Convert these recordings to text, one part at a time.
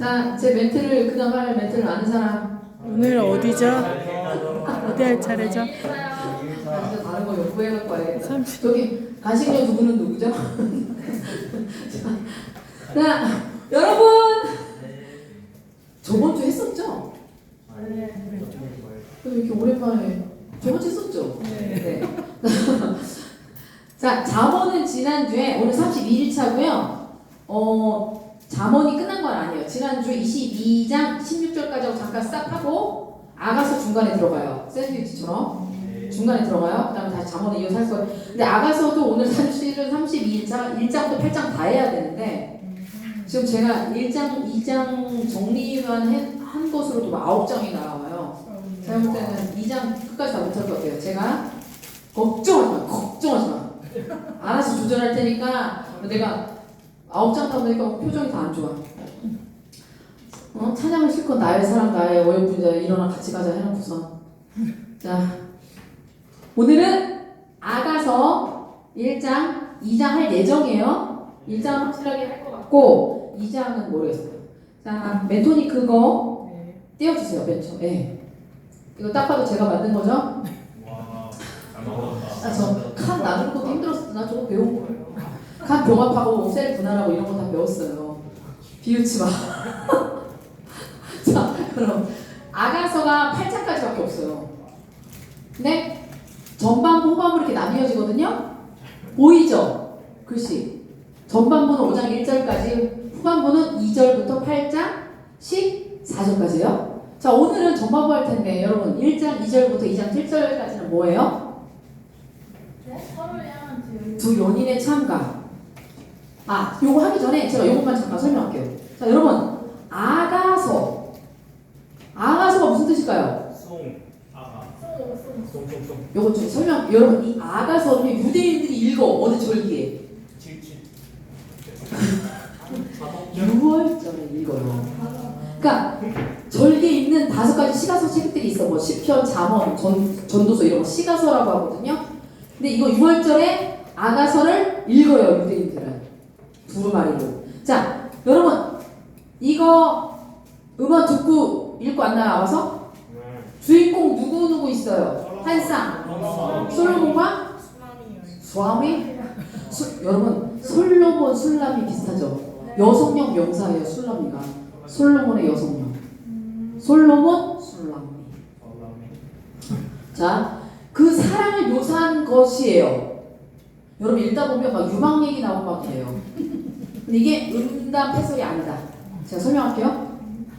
자, 제 멘트를 그다음 할 멘트를 아는 사람. 오늘 어디죠? 어디 할 차례죠? 아저 다른 거 연구해갖고 와야겠다. 30. 저기 간식녀 두 분은 누구죠? 자, 여러분 저번 주 했었죠? 왜 이렇게 오랜만에 저번 주 했었죠? 네. 자, 잠언은 지난주에 오늘 32일차고요. 잠언이 끝난 건 아니에요. 지난주 22장 16절까지 하고 잠깐 싹 하고 아가서 중간에 들어가요. 샌드위치처럼 중간에 들어가요. 그 다음에 다시 잠언에 이어서 할 거예요. 근데 아가서도 오늘 사실은 32일차 1장부터 8장 다 해야 되는데 지금 제가 1장, 2장 정리만 한 것으로도 9장이 나와요. 제가 볼 때는 2장 끝까지 다 못할 것 같아요. 제가 걱정하지 마. 알아서 조절할 테니까 내가 9장 다 보니까 표정이 다 안 좋아. 찬양을 실컷 나의 사랑 나의 어여분자 일어나 같이 가자 해놓고서 자 오늘은 아가서 1장 2장 할 예정이에요. 1장은 확실하게 할 것 같고 2장은 모르겠어요. 자 멘토니 그거 띄워주세요. 멘토. 네. 이거 딱 봐도 제가 만든 거죠? 저 칸 나누는 것도 힘들었어. 나 저거 배운 거예요. 칸 병합하고 셀 분할하고 이런 거 다 배웠어요. 비웃지 마. 자, 그럼 아가서가 8장까지밖에 없어요. 근데 전반부, 후반부 이렇게 나뉘어지거든요. 보이죠? 글씨. 전반부는 5장 1절까지, 후반부는 2절부터 8장 14절까지요. 자, 오늘은 전반부 할 텐데 여러분 1장 2절부터 2장 7절까지는 뭐예요? 두 연인의 참가. 요거 하기 전에 제가 요것만 잠깐 설명할게요. 자, 여러분 아가서가 무슨 뜻일까요? 요거 좀 설명. 여러분 이 아가서는 유대인들이 읽어 어느 절기에? 6월절에 읽어요. 그러니까 절기에 있는 5가지 시가서 책들이 있어. 뭐 시편, 잠언, 전도서 이런 거 시가서라고 하거든요. 근데 이거 6월절에 아가서를 읽어요 유대인들은 두루마리로. 자 여러분 이거 음원 듣고 읽고 안 나와서 주인공 누구 있어요? 한쌍 솔로몬과 수아미. 여러분 솔로몬 술람이 비슷하죠? 여성형 명사예요. 술람이가 솔로몬의 여성형. 솔로몬 술람이. 자 그 사랑을 묘사한 것이에요. 여러분 읽다 보면 막 유망 얘기 나오고 막 해요. 근데 이게 음담 패설이 아니다. 제가 설명할게요.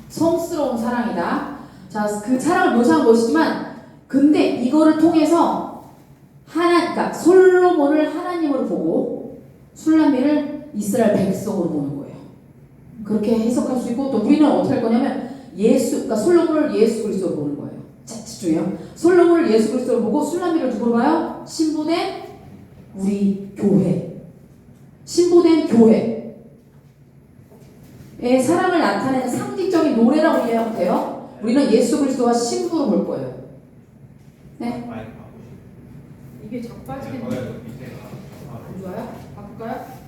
성스러운 사랑이다. 자, 그 사랑을 묘사한 것이지만 근데 이거를 통해서 그러니까 솔로몬을 하나님으로 보고 술라미를 이스라엘 백성으로 보는 거예요. 그렇게 해석할 수 있고 또 우리는 어떻게 할 거냐면 그러니까 솔로몬을 예수 그리스도로 보는 거예요. 자, 집중해요. 솔로몬을 예수 그리스도로 보고 술라미를 누구로 봐요? 신부된 우리 교회. 신부된 교회의 사랑을 나타내는 상징적인 노래라고 이해하면 돼요. 우리는 예수 그리스도와 신부로 볼 거예요. 네? 이게 자꾸 빠지겠네. 안 좋아요? 바꿀까요?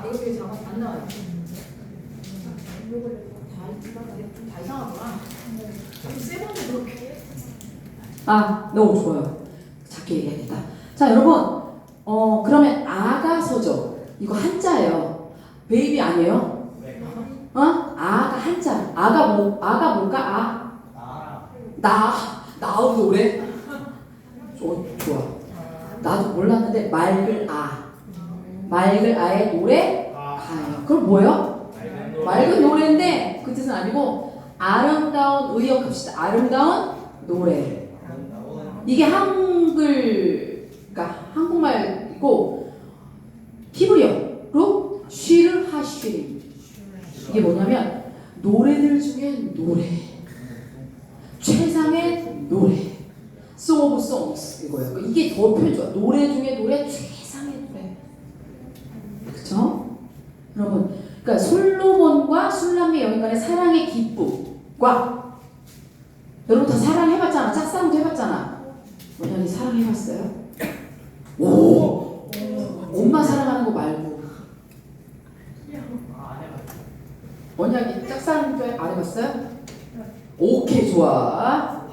이렇게 잡아서 안 나와요. 다 이상하구나. 세 번째 그렇게. 너무 좋아요. 작게 얘기하겠다. 자, 여러분, 그러면 아가서죠. 이거 한자예요. 베이비 아니에요? 아가 한자. 아가 뭘까? 나의 노래. 좋아. 나도 몰랐는데 맑을 아의 노래 가요. 그럼 뭐예요? 맑은 노래인데 그 뜻은 아니고 아름다운 의역합시다. 아름다운 노래. 이게 그러니까 한국말이고 히브리어로 쉬르 하쉬림. 이게 뭐냐면 노래들 중에 노래, 최상의 노래, Song of Songs 이거예요. 이게 더 표현 좋아. 노래 중에 노래, 최상의 노래. 그렇죠? 여러분, 그러니까 솔로몬과 술람미 여인 간의 사랑의 기쁨과 여러분 다 사랑해봤잖아. 짝사랑도 해봤잖아. 원장님 사랑해봤어요? 엄마 사랑 언약이 짝사랑 교회 안 해봤어요? 오케이, 좋아.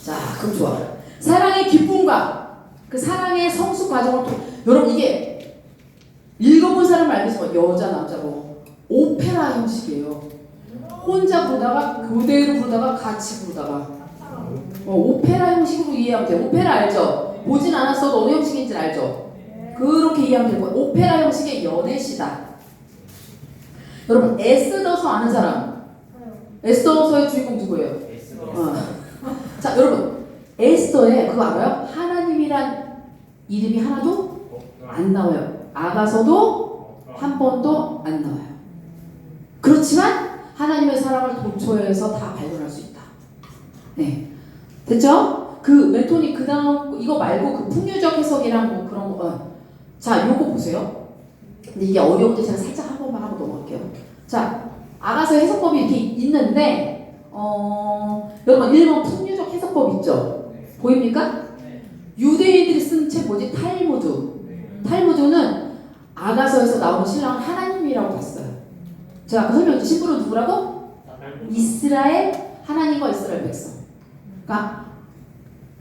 자, 그럼 좋아. 사랑의 기쁨과 그 사랑의 성숙 과정을 여러분 이게 읽어본 사람 알겠지만 여자 남자고 오페라 형식이에요. 혼자 부르다가 그대로 부르다가 같이 부르다가 오페라 형식으로 이해하면 돼요. 오페라 알죠? 보진 않았어도 어느 형식인지 알죠? 그렇게 이해하면 되고 오페라 형식의 연애시다. 여러분 에스더서 아는 사람? 에스더서의 주인공 누구예요? 자, 여러분 에스더에 그거 알아요? 하나님이란 이름이 하나도 안 나와요. 아가서도 한 번도 안 나와요. 그렇지만 하나님의 사랑을 도처에서 다 발견할 수 있다. 네, 됐죠? 그 멘토니 그 다음 이거 말고 그 풍류적 해석이랑 뭐 그런 거. 자, 요거 보세요. 근데 이게 어려운데 제가 살짝 한 번만 하고 넘어갈게요. 자, 아가서 해석법이 이렇게 있는데 여러분 1번 풍류적 해석법 있죠? 보입니까? 유대인들이 쓴 책 뭐지? 탈무드. 탈무드는 아가서에서 나오는 신랑은 하나님이라고 봤어요. 제가 아까 설명했죠. 신부는 누구라고? 이스라엘, 하나님과 이스라엘 백성. 그러니까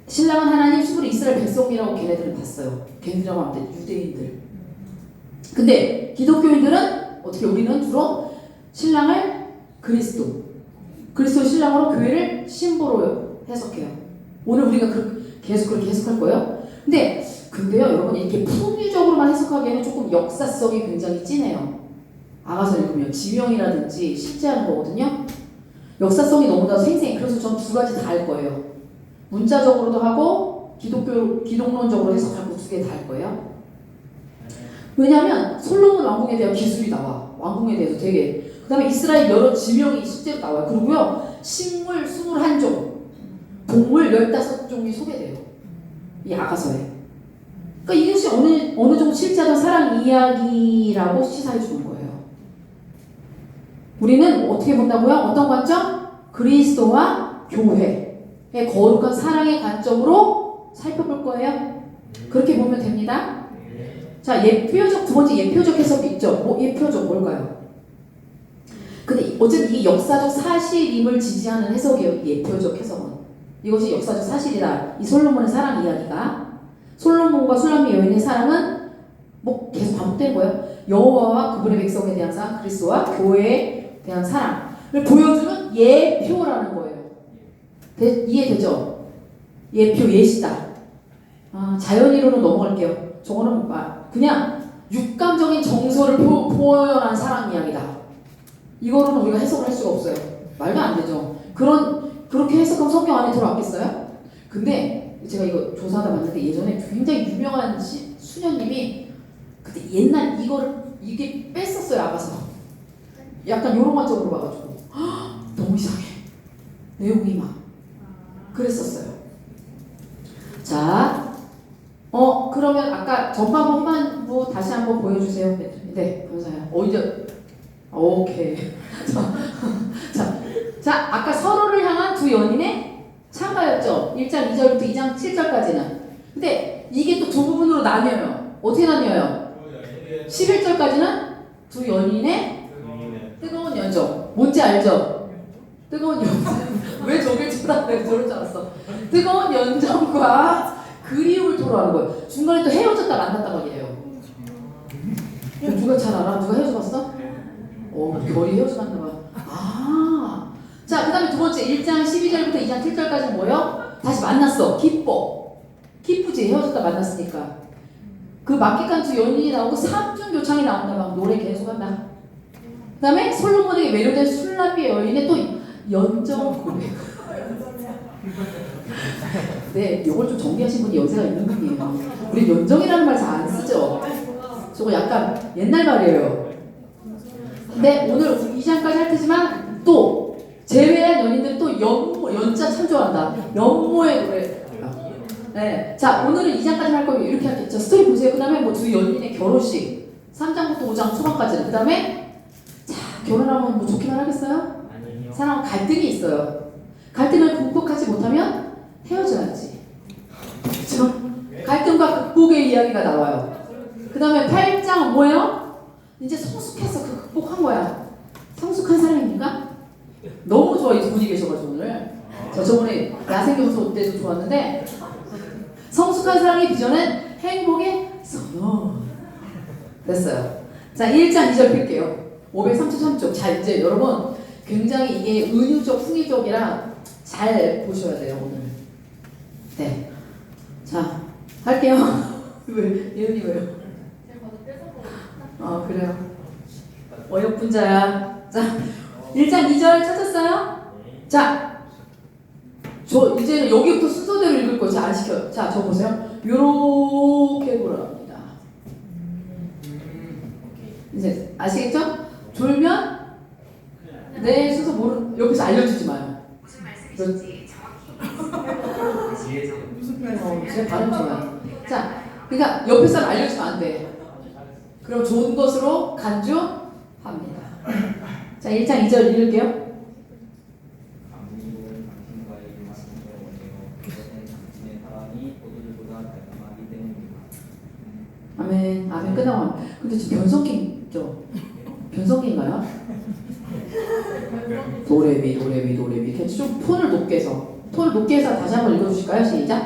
신랑은 하나님, 신부는 이스라엘 백성이라고 걔네들은 봤어요. 걔네들이라고 하면 돼, 유대인들. 근데 기독교인들은 어떻게 우리는 주로 신랑을 그리스도 신랑으로 교회를 신부로 해석해요. 오늘 우리가 계속 그렇게 해석할 거예요. 근데요 여러분 이렇게 풍류적으로만 해석하기에는 조금 역사성이 굉장히 진해요. 아가서 읽으면 지명이라든지 실제 하는 거거든요. 역사성이 너무나 생생해. 그래서 전 두 가지 다 할 거예요. 문자적으로도 하고 기독론적으로 해석하고 두 개 다 할 거예요. 왜냐하면 솔로몬 왕궁에 대한 기술이 나와. 왕궁에 대해서 되게. 그 다음에 이스라엘 여러 지명이 실제로 나와요. 그리고요 식물 21종, 동물 15종이 소개돼요. 이 아가서에. 그러니까 이것이 어느 정도 실제하던 사랑 이야기라고 시사해 주는 거예요. 우리는 어떻게 본다고요? 어떤 관점? 그리스도와 교회의 거룩한 사랑의 관점으로 살펴볼 거예요. 그렇게 보면 됩니다. 자, 예표적 두 번째 예표적 해석이 있죠. 예표적 뭘까요? 근데 어쨌든 이게 역사적 사실임을 지지하는 해석이에요. 예표적 해석은. 이것이 역사적 사실이다. 이 솔로몬의 사랑 이야기가. 솔로몬과 술람미 여인의 사랑은 뭐 계속 반복된 거예요. 여호와와 그분의 백성에 대한 사랑, 그리스도와 교회에 대한 사랑을 보여주는 예표라는 거예요. 이해되죠? 예표, 예시다. 자연이론으로 넘어갈게요. 저거는 그냥 육감적인 정서를 표현한 사랑 이야기다. 이거로는 우리가 해석을 할 수가 없어요. 말도 안 되죠. 그렇게 해석하면 성경 안에 들어왔겠어요? 근데 제가 이거 조사하다 봤는데 예전에 굉장히 유명한 수녀님이 그때 옛날 이게 뺐었어요. 아가서 약간 요런 관점으로 봐가지고 너무 이상해. 내용이 막 그랬었어요. 자, 그러면 아까 전반부 후반부 다시 한번 보여주세요. 네, 감사해요. 이제 오케이. 자, 아까 서로를 향한 두 연인의 참가였죠. 1장 2절부터 2장 7절까지는. 근데 이게 또 두 부분으로 나뉘어요. 어떻게 나뉘어요? 11절까지는 두 연인의 뜨거운 연정. 뭔지 알죠? 뜨거운 연정. 왜 저길 쳐다보고 저럴 줄 알았어. 뜨거운 연정과 그리움을 토로하는 거예요. 중간에 또 헤어졌다 만났단 말이에요. 누가 잘 알아? 누가 헤어져 봤어? 결이 헤어져 봤나 봐. 자, 그 다음에 두 번째 1장 12절부터 2장 7절까지는 뭐예요? 다시 만났어. 기쁘지? 헤어졌다 만났으니까. 그 막기간 두 연인이 나오고 삼중 교창이 나온다. 막 노래 계속한다. 그 다음에 솔로몬에게 매료된 술람미 여인의 또 연정 고백. 네, 이걸 좀 정리하신 분이 연세가 있는 분이에요. 우리 연정이라는 말 잘 안 쓰죠? 저거 약간 옛날 말이에요. 근데 오늘 2장까지 할 테지만 또 제외한 연인들은 또 연자 참 좋아한다. 연모의 노래. 네, 자 오늘은 2장까지 할 거면 이렇게 할게요. 스토리 보세요. 그 다음에 뭐 두 연인의 결혼식 3장부터 5장 초반까지는. 그 다음에 자 결혼하면 뭐 좋기만 하겠어요? 사랑은 갈등이 있어요. 갈등을 극복하지 못하면 헤어져야지. 그렇죠? 갈등과 극복의 이야기가 나와요. 그 다음에 8장 뭐예요? 이제 성숙해서 그 극복한 거야. 성숙한 사람입니까? 너무 좋아, 이 두 분이 계셔가지고 오늘. 저 저번에 야생교수 때도 좋았는데 성숙한 사람의 비전은 행복의 선호. 됐어요. 자, 1장 2절 필게요. 533쪽. 자, 이제 여러분 굉장히 이게 은유적, 풍의적이라 잘 보셔야 돼요, 오늘. 네. 자, 할게요. 왜? 예은이 왜요? 그래요. 어여쁜자야. 자, 1장 2절 찾았어요? 자, 저 이제는 여기부터 순서대로 읽을 거예요. 안 시켜요. 자, 저 보세요. 요렇게 돌아갑니다. 이제 아시겠죠? 졸면 내 순서 옆에서 알려주지 마요. 무슨 말씀이신지 정확히 제 발음 좋아요. 자, 그러니까 옆에 사람 알려주면 안 돼. 그럼 좋은 것으로 간주합니다. 자, 1장 2절 읽을게요. 아멘. 아멘 끝나고. 근데 지금 변성기죠? 변성기인가요? 도레미 이렇게 좀 톤을 높게 해서 다시 한번 읽어주실까요? 시작.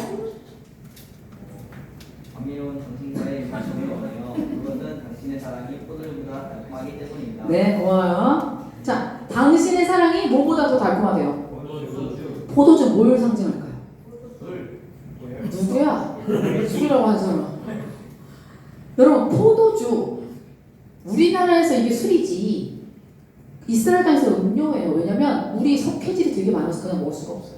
감미로운 당신과의 말씀을 원해요. 그것은 당신의 사랑이 포도주보다 달콤하기 때문입니다. 네, 고마워요. 자, 당신의 사랑이 뭐보다 더 달콤하대요? 포도주 뭘 상징할까요? 누구야? 술이라고 하는 사람. 여러분, 포도주, 우리나라에서 이게 술이지 이스라엘 땅에서 음료예요. 왜냐면 우리 석회질이 되게 많아서 그냥 먹을 수가 없어요.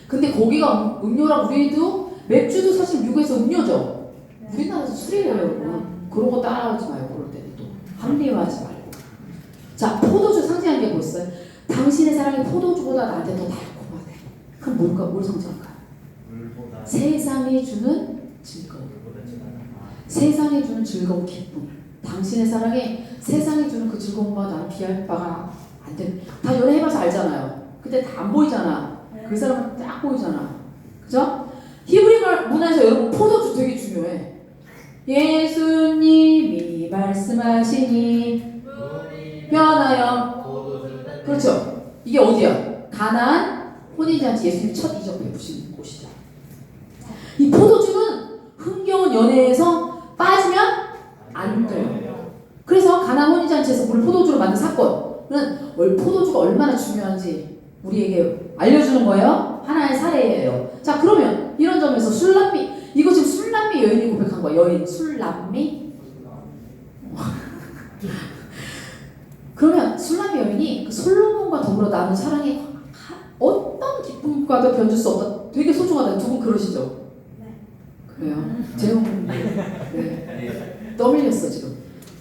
근데 거기가 음료라 우리도 맥주도 사실 미국에서 음료죠. 우리나라에서 술이에요, 여러분. 그런 거 따라하지 마요. 그럴 때는 또 합리화하지 말고. 자, 포도주 상징하는 게 뭐였어요? 당신의 사랑이 포도주보다 나한테 더 달콤하대. 그럼 뭘 상징할까요? 세상이 주는 즐거움. 세상이 주는 즐거움, 기쁨. 당신의 사랑이 세상이 주는 그 즐거움과 나는 비할 바가 안 돼. 다 연애해봐서 알잖아요. 근데 다 안 보이잖아. 그 사람은 딱 보이잖아. 그죠? 히브리 문화에서 여러분 포도주 되게 중요해. 예수님이 말씀하시니 변하여. 그렇죠. 이게 어디야? 가나안 혼인잔치 예수님 첫 이적 베푸신 곳이죠. 이 포도주는 흥겨운 연애에서 빠지면 안 돼요. 그래서 가나안 혼인잔치에서 물을 포도주로 만든 사건은 포도주가 얼마나 중요한지 우리에게 알려주는 거예요. 하나의 사례예요. 자, 그러면 이런 점에서 술남미, 이거 지금 술남미 여인이 고백한 거야. 여인 술남미. 그러면 술남미 여인이 그 솔로몬과 더불어 나눈 사랑이 어떤 기쁨과도 견줄 수 없다. 되게 소중하다. 두 분 그러시죠? 그래요. 재용. 네. 떠밀렸어 지금.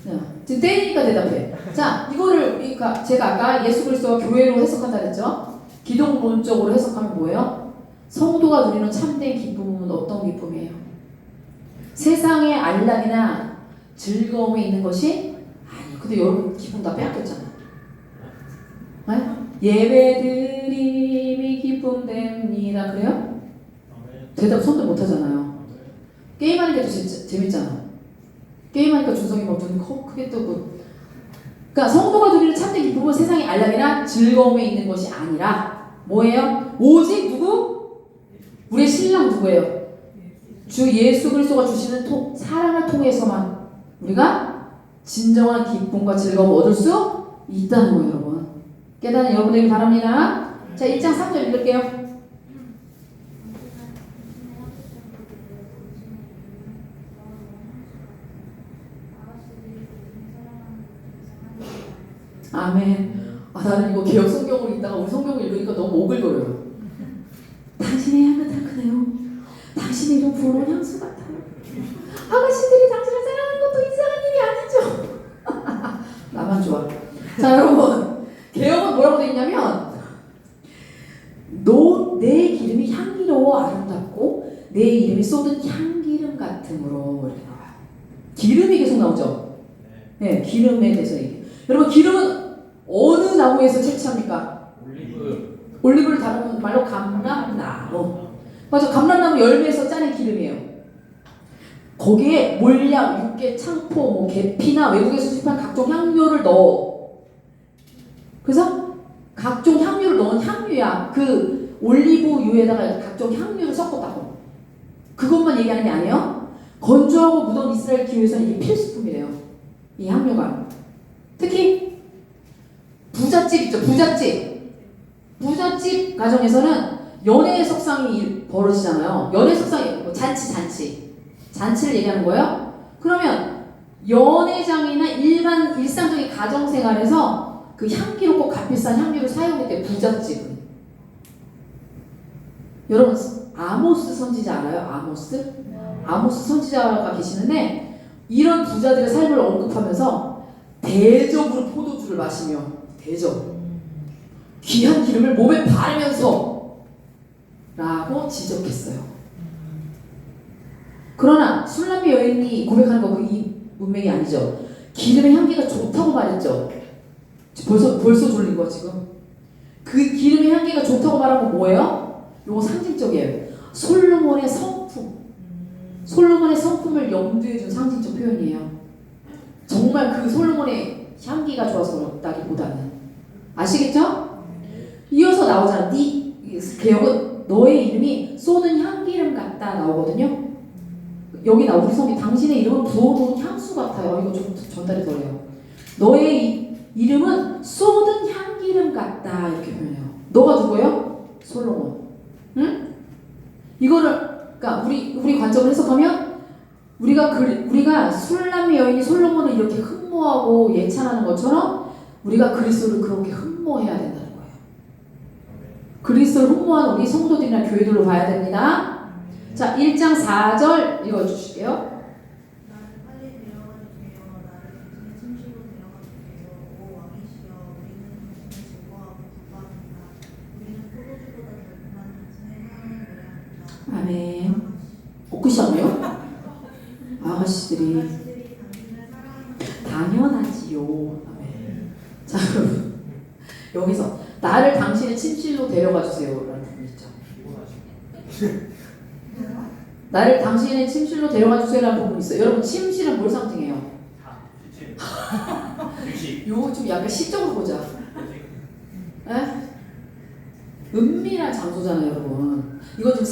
자, 지금 때리니까 대답해. 자, 이거를 그러니까 제가 아까 예수 그리스도와 교회로 해석한다 그랬죠? 기독론적으로 해석하면 뭐예요? 성도가 누리는 참된 기쁨은 어떤 기쁨이에요? 세상의 안락이나 즐거움에 있는 것이 아니에요. 근데 여러분 기쁨 다 빼앗겼잖아. 네? 예배드림이 기쁨됩니다. 그래요? 대답 손도 못 하잖아요. 게임하는 게 더 재밌잖아. 게임하니까 준성이 막 눈이 크게 뜨고. 그러니까 성도가 누리는 참된 기쁨은 세상의 안락이나 즐거움에 있는 것이 아니라 뭐예요? 오직 누구? 우리의 신랑 누구예요? 주 예수 그리스도가 주시는 사랑을 통해서만 우리가 진정한 기쁨과 즐거움을 얻을 수 있다는 거예요, 여러분. 깨닫는 여러분 되길 바랍니다. 자, 1장 3절 읽을게요. 아멘. 나는 이거 개혁 성경을 읽다가 우리 성경을 읽으니까 너무 오글거려요. 당신의 향은 달크네요. 당신의 이름 부러운 향수 같아요. 아가씨들이 당신을 사랑하는 것도 이상한 일이 아니죠. 나만 좋아. 자, 여러분, 개혁은 뭐라고 되어 있냐면 내 기름이 향기로워 아름답고 내 이름이 쏟은 향기름 같음으로 이렇게 나와요. 기름이 계속 나오죠. 네, 기름에 대해서 얘기해요. 여러분, 기름은 어느 나무에서 채취합니까? 올리브를 다른 말로 감람나무. 맞아, 감람나무 열매에서 짜낸 기름이에요. 거기에 몰약, 육개, 창포, 계피나 외국에서 수입한 각종 향료를 넣어. 그래서 각종 향유를 넣은 향유야. 그 올리브유에다가 각종 향유를 섞었다고. 그것만 얘기하는 게 아니에요. 건조하고 무더운 이스라엘 기후에서는 이게 필수품이래요. 이 향유가. 특히 부잣집 있죠. 부잣집 가정에서는 연애 석상이 벌어지잖아요. 연애 석상이 뭐 잔치를 얘기하는 거예요. 그러면 연회장이나 일상적인 가정생활에서 그 향기롭고 값비싼 향유를 사용할 때 부잣집은 여러분 아모스 선지자 알아요? 아모스 선지자가 계시는데 이런 부자들의 삶을 언급하면서 대접으로 포도주를 마시며 귀한 기름을 몸에 바르면서 라고 지적했어요. 그러나 술람미 여인이 고백하는 거 이 문맥이 아니죠. 기름의 향기가 좋다고 말했죠. 벌써 졸린 거야 지금. 그 기름의 향기가 좋다고 말한 건 뭐예요? 요거 상징적이에요. 솔로몬의 성품을 염두에 둔 상징적 표현이에요. 정말 그 솔로몬의 향기가 좋아서 그렇다기보다는. 아시겠죠? 이어서 나오잖아. 개혁은 너의 이름이 쏘는 향기름 같다 나오거든요. 여기 나오고 우리 성이 당신의 이름은 부어놓은 향수 같아요. 이거 좀 전달이 덜해요. 너의 이름은 쏟은 향기름 같다 이렇게 표현해요. 너가 누구예요? 솔로몬. 응? 이거를 그러니까 우리 관점을 해석하면 우리가 술람미 여인이 솔로몬을 이렇게 흠모하고 예찬하는 것처럼 우리가 그리스도를 그렇게 흠모해야 된다는 거예요. 그리스도를 흠모하는 우리 성도들이나 교회들로 봐야 됩니다. 자, 1장 4절 읽어주실게요. 나를 빨리 데려가주세요. 나를 당신의 침실로 데려가주세요. 오 왕이시여, 우리는 당신을 즐거워하고 기뻐합니다. 우리는 포도주보다 달콤한 당신의 향을 노래합니다. 아멘. 옥구시하네요? 아가씨들이 당신을 사랑합니다. 당연하지요. 아멘. 자, 여러분 여기서 나를 당신의 침실로 데려가 주세요 라는 부분 있죠. 나를 당신의 침실로 데려가 주세요라는 부분이 있어요. 여러분 침실은 뭘 상징해요? 요거 좀 약간 시적으로 보자. 에? 은밀한 장소잖아요, 여러분. 이거 좀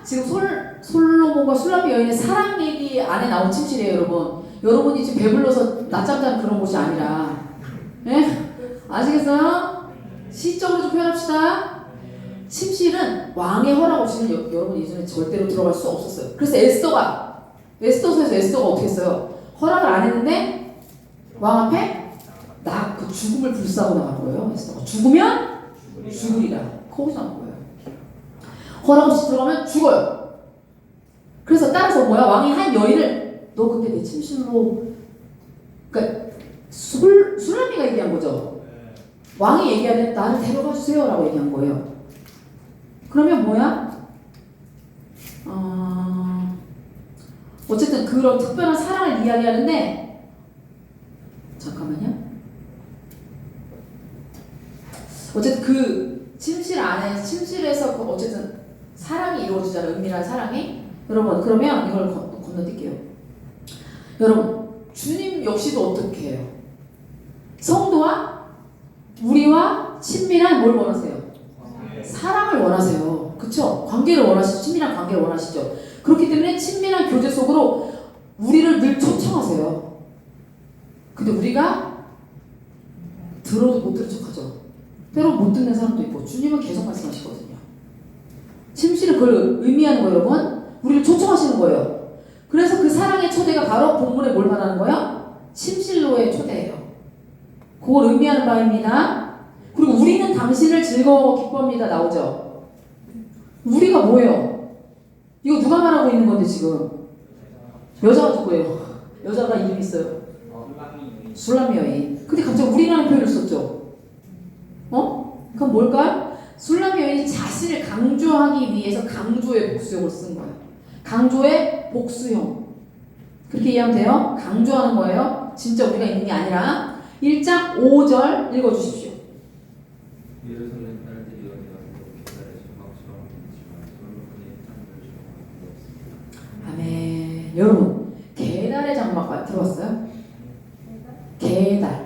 지금 솔로몬과 술람미 여인의 사랑 얘기 안에 나온 침실이에요, 여러분. 여러분이 지금 배불러서 낮잠 자는 그런 곳이 아니라, 예? 아시겠어요? 시적으로 좀 표현합시다. 침실은 왕의 허락 없이는 여러분 예전에 절대로 들어갈 수 없었어요. 그래서 에스더서에서 에스더가 어떻게 했어요? 허락을 안 했는데 왕 앞에 그 죽음을 불사하고 나간 거예요. 에스더가 죽으면 죽으리라. 거기서 나온 거예요. 허락 없이 들어가면 죽어요. 그래서 따라서 왕이 한 여인을 너 근데 내 침실로 그러니까 술람미가 얘기한 거죠. 왕이 얘기해야 돼. 나를 데려가 주세요 라고 얘기한 거예요. 그러면 어쨌든 그런 특별한 사랑을 이야기하는데 잠깐만요. 어쨌든 그 침실에서 어쨌든 사랑이 이루어지잖아요. 은밀한 사랑이. 여러분 그러면 이걸 건너뛸게요. 여러분 주님 역시도 어떻게 해요? 성도와 우리와 친밀한 뭘 원하세요? 사랑을 원하세요. 그쵸? 관계를 원하시죠. 친밀한 관계를 원하시죠. 그렇기 때문에 친밀한 교제 속으로 우리를 늘 초청하세요. 근데 우리가 들어도 못 들은 척하죠. 때로 못 듣는 사람도 있고 주님은 계속 말씀하시거든요. 침실은 그걸 의미하는 거예요, 여러분. 우리를 초청하시는 거예요. 그래서 그 사랑의 초대가 바로 본문에 뭘 말하는 거예요? 침실로의 초대예요. 그걸 의미하는 바입니다. 그리고 우리는 당신을 즐거워 기뻐합니다 나오죠. 우리가 뭐예요? 이거 누가 말하고 있는 건데 지금? 여자가 누구예요? 여자가 이름 있어요. 술람미 여인. 근데 갑자기 우리라는 표현을 썼죠. 그럼 뭘까요? 술람미 여인이 자신을 강조하기 위해서 강조의 복수형을 쓴 거예요. 강조의 복수형. 그렇게 이해하면 돼요? 강조하는 거예요. 진짜 우리가 있는 게 아니라. 1장 5절 읽어주십시오. 예루살렘 딸들이 어디 가서 기다리시 막처럼 있지만 서로 그의 찬물을 아멘. 여러분 계달의 장막 들어봤어요? 계달.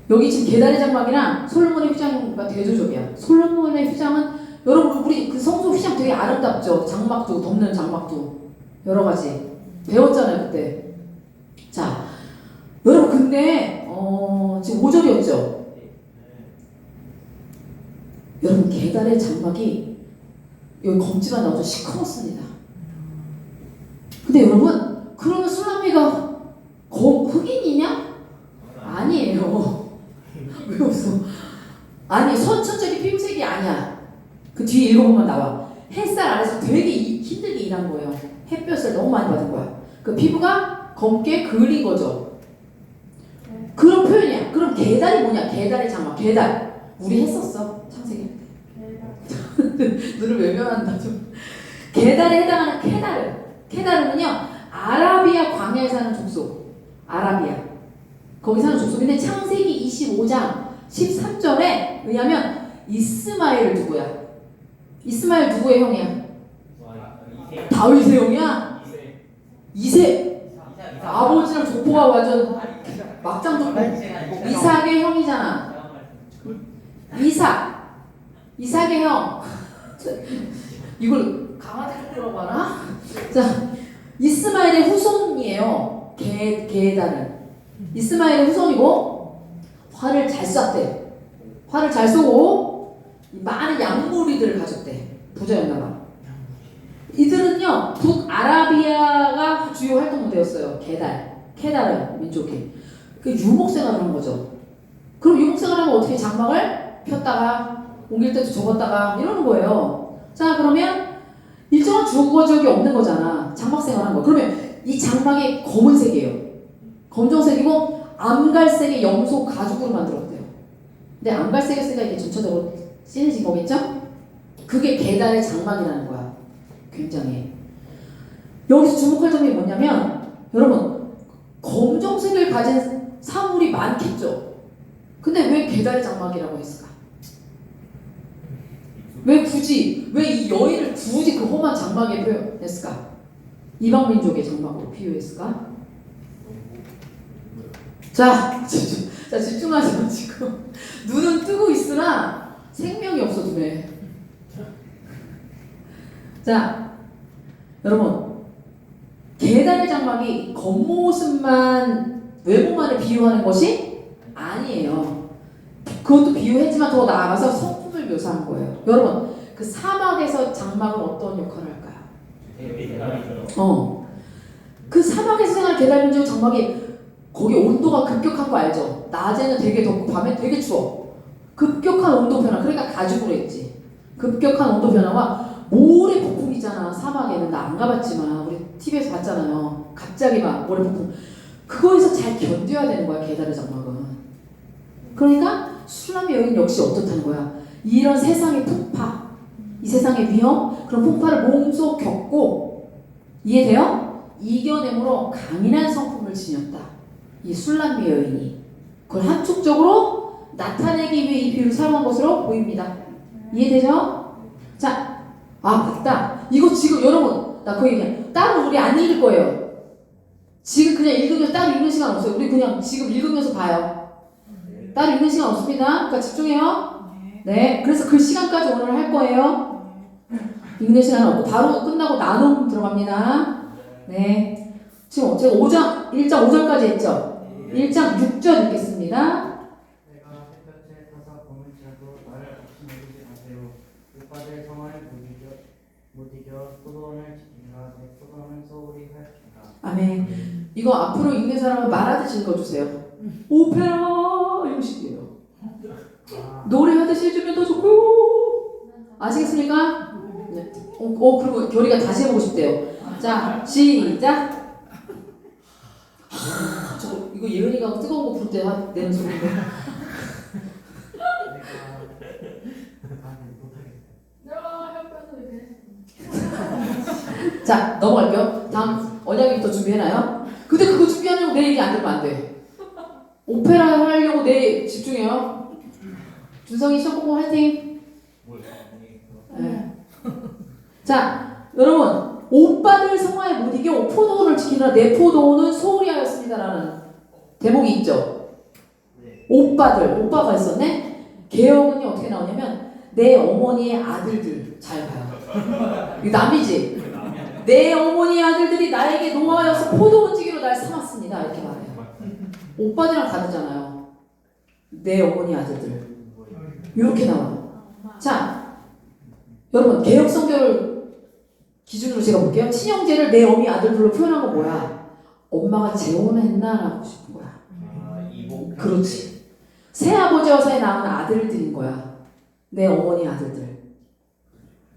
여기 지금 계달의 장막이랑 솔로몬의 휘장과 대조적이야. 솔로몬의 휘장은 여러분 우리 그 성소 휘장 되게 아름답죠. 장막도 덮는 장막도 여러 가지 배웠잖아요 그때. 자, 여러분 근데 지금 5절이었죠. 여러분 계달의 장막이 여기 검지만 나오죠. 시커멓습니다. 근데 여러분 그러면 술람미가 흑인이냐? 아니에요. 왜 없어? 아니 선천적인 피부색이 아니야. 그 뒤에 읽어보면 나와. 햇살 아래서 되게 힘들게 일한 거예요. 햇볕을 너무 많이 받은 거야. 그 피부가 검게 그을린 거죠. 그런 표현이야. 그럼 계달이 뭐냐? 계달의 장막. 계달. 우리 했었어. 창세기 때. 눈을 외면한다 좀. 계달에 해당하는 케다르는요 아라비아 광야에 사는 족속. 아라비아. 거기 사는 족속인데 창세기 25장 13절에 의하면 이스마엘 누구야? 이스마엘 누구의 형이야? 다윗의 형이야? 이세. 아버지랑 족보가 완전 막장 족보. 이삭의 형이잖아. 이삭의 형. 이걸 강아지 족보라고 하나? 자, 이스마엘의 후손이에요. 게달은 이스마엘의 후손이고 활을 잘 쐈대. 활을 잘 쏘고 많은 양무리들을 가졌대. 부자였나봐. 이들은요 북아라비아가 주요 활동 무대였어요. 케달은 민족이 그 유목생활을 한 거죠. 그럼 유목생활하면 어떻게 장막을 폈다가 옮길 때도 접었다가 이러는 거예요. 자 그러면 일정한 주거지역이 없는 거잖아. 장막생활한 거. 그러면 이 장막이 검은색이에요. 검정색이고 암갈색의 염소 가죽으로 만들었대요. 근데 암갈색이었으니까 이게 전체적으로 진해진 거겠죠? 그게 계달의 장막이라는 거야. 굉장히. 여기서 주목할 점이 뭐냐면 여러분 검정색을 가진 사물이 많겠죠? 근데 왜 계달의 장막이라고 했을까? 왜 이 여인을 굳이 그 험한 장막에 표현했을까? 이방민족의 장막으로 비유했을까? 자, 집중하세요. 지금 눈은 뜨고 있으나 생명이 없어 눈에. 자, 여러분 계달의 장막이 겉모습만 외모만을 비유하는 것이 아니에요. 그것도 비유했지만 더 나아가서 성품을 묘사한 거예요. 여러분 그 사막에서 장막은 어떤 역할을 할까요? 그 사막에서 생활 계달 민족 장막이 거기 온도가 급격한 거 알죠? 낮에는 되게 덥고 밤에 되게 추워. 급격한 온도 변화. 그러니까 가죽으로 했지. 급격한 온도 변화와 모래 폭풍이잖아. 사막에는 나 안 가봤지만 우리 TV에서 봤잖아요. 갑자기 막 모래 폭풍. 그거에서 잘 견뎌야 되는 거야 계달의 장막은. 그러니까 술람미 여인 역시 어떻다는 거야. 이런 세상의 풍파, 이 세상의 위험, 그런 풍파를 몸소 겪고 이해돼요? 이겨내므로 강인한 성품을 지녔다. 이 술람미 여인이 그걸 함축적으로 나타내기 위해 이 비유를 사용한 것으로 보입니다. 이해되죠? 자, 맞다. 이거 지금 여러분 나 그 얘기해. 따로 우리 안 읽을 거예요. 지금 그냥 읽으면서 따로 읽는 시간 없어요. 우리 그냥 지금 읽으면서 봐요. 따로 읽는 시간 없습니다. 그러니까 집중해요. 네. 그래서 그 시간까지 오늘 할 거예요. 읽는 시간 없고 바로 끝나고 나눔 들어갑니다. 네. 지금 제가 1장 5절까지 했죠? 1장 6절 읽겠습니다. 내가 햇볕에 타서 보물지라도 나를 없이 내리지 마세요. 오빠들 성화를 못 이겨 포도원을 지키라. 내 포도원은 소홀히 하였다. 아멘. 이거 앞으로 읽는 사람은 말하듯이 읽어주세요. 오페라 형식이에요. 노래하듯이 해주면 더 좋고. 아시겠습니까? 네. 그리고 결이가 다시 해보고 싶대요. 자, 시작. 이거 예은이가 뜨거운 거 부를 때 내는 소리인데. 자, 넘어갈게요. 다음 언약이부터 준비해놔요. 근데 그거 준비하려고 내 얘기 안 들으면 안 돼. 오페라 하려고 내 집중해요. 준성이 시험 공부 화이팅. 네. 자, 여러분 오빠들 성화에 못 이겨 포도원을 지키느라 내 포도원은 소홀히 하였습니다라는 대목이 있죠. 오빠가 있었네. 개혁은요 어떻게 나오냐면 내 어머니의 아들들 잘 봐요. 이거 남이지. 내 어머니의 아들들이 나에게 노하여서 포도원지기로 날 삼았습니다. 이렇게 말해요. 오빠들이랑 다르잖아요. 내 어머니 아들들 이렇게 나와요. 자, 여러분 개혁 성경을 기준으로 제가 볼게요. 친형제를 내 어미 아들들로 표현한 건 뭐야? 엄마가 재혼했나라고 싶은 거야. 이복. 그렇지. 새아버지 여사에 낳은 아들들인 거야. 내 어머니 아들들.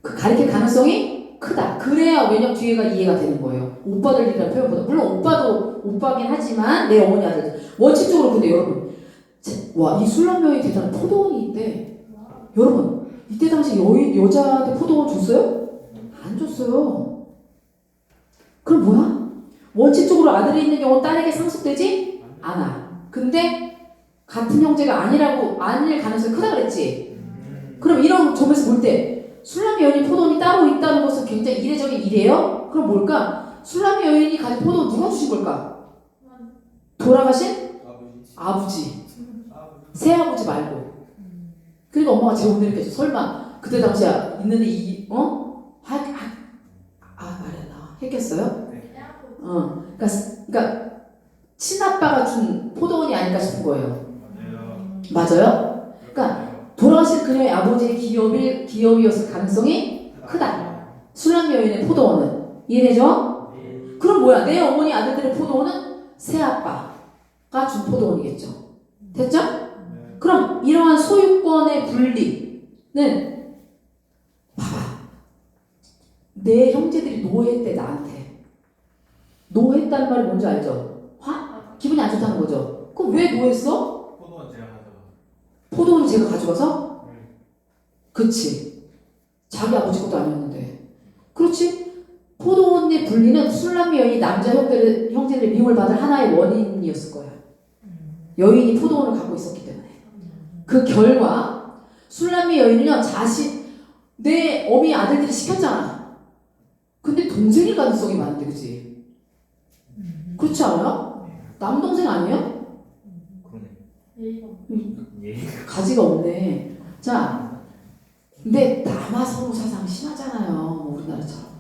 그 가리킬 가능성이 크다. 그래야 왜냐면 뒤에가 이해가 되는 거예요. 오빠들이라는 표현보다. 물론 오빠도 오빠긴 하지만 내 어머니 아들들. 원칙적으로 근데 여러분 와, 이 술람명이 대단한 포도원이 있대. 여러분 이때 당시 여자한테 포도원 줬어요? 안 줬어요. 그럼 뭐야? 원칙적으로 아들이 있는 경우는 딸에게 상속되지 않아. 근데 같은 형제가 아닐 가능성이 크다 그랬지. 그럼 이런 점에서 볼 때 술람의 여인이 포도원이 따로 있다는 것은 굉장히 이례적인 일이에요. 그럼 뭘까? 술람의 여인이 가진 포도원 누가 주신 걸까? 돌아가신 아버지. 새아버지 말고. 그러니까 엄마가 재혼을 이렇게 해줘. 설마 그때 당시에 있는데 말했나? 했겠어요? 그러니까 친아빠가 준 포도원이 아닐까 싶은 거예요. 맞아요? 그러니까 돌아가신 그녀의 아버지의 기업이었을 가능성이 크다. 술람 여인의 포도원은 이해되죠? 그럼 뭐야? 내 어머니 아들들의 포도원은 새아빠가 준 포도원이겠죠. 됐죠? 그럼 이러한 소유권의 분리는 봐봐. 내 형제들이 노예했대 나한테. 노예했다는 말이 뭔지 알죠? 기분이 안 좋다는 거죠. 그럼 왜 노예했어? 포도원 제가 가져가서? 그치. 자기 아버지 것도 아니었는데. 그렇지. 포도원의 분리는 술람미 여인이 남자 형제들의 미움을 받을 하나의 원인이었을 거야. 여인이 포도원을 갖고 있었기 때문에. 그 결과 술람미 여인은요 내 어미 아들들이 시켰잖아. 근데 동생일 가능성이 많은데 그치? 그렇지 않아요? 남동생 아니에요? 가지가 없네. 자, 근데 남아선호 사상 심하잖아요. 우리나라처럼.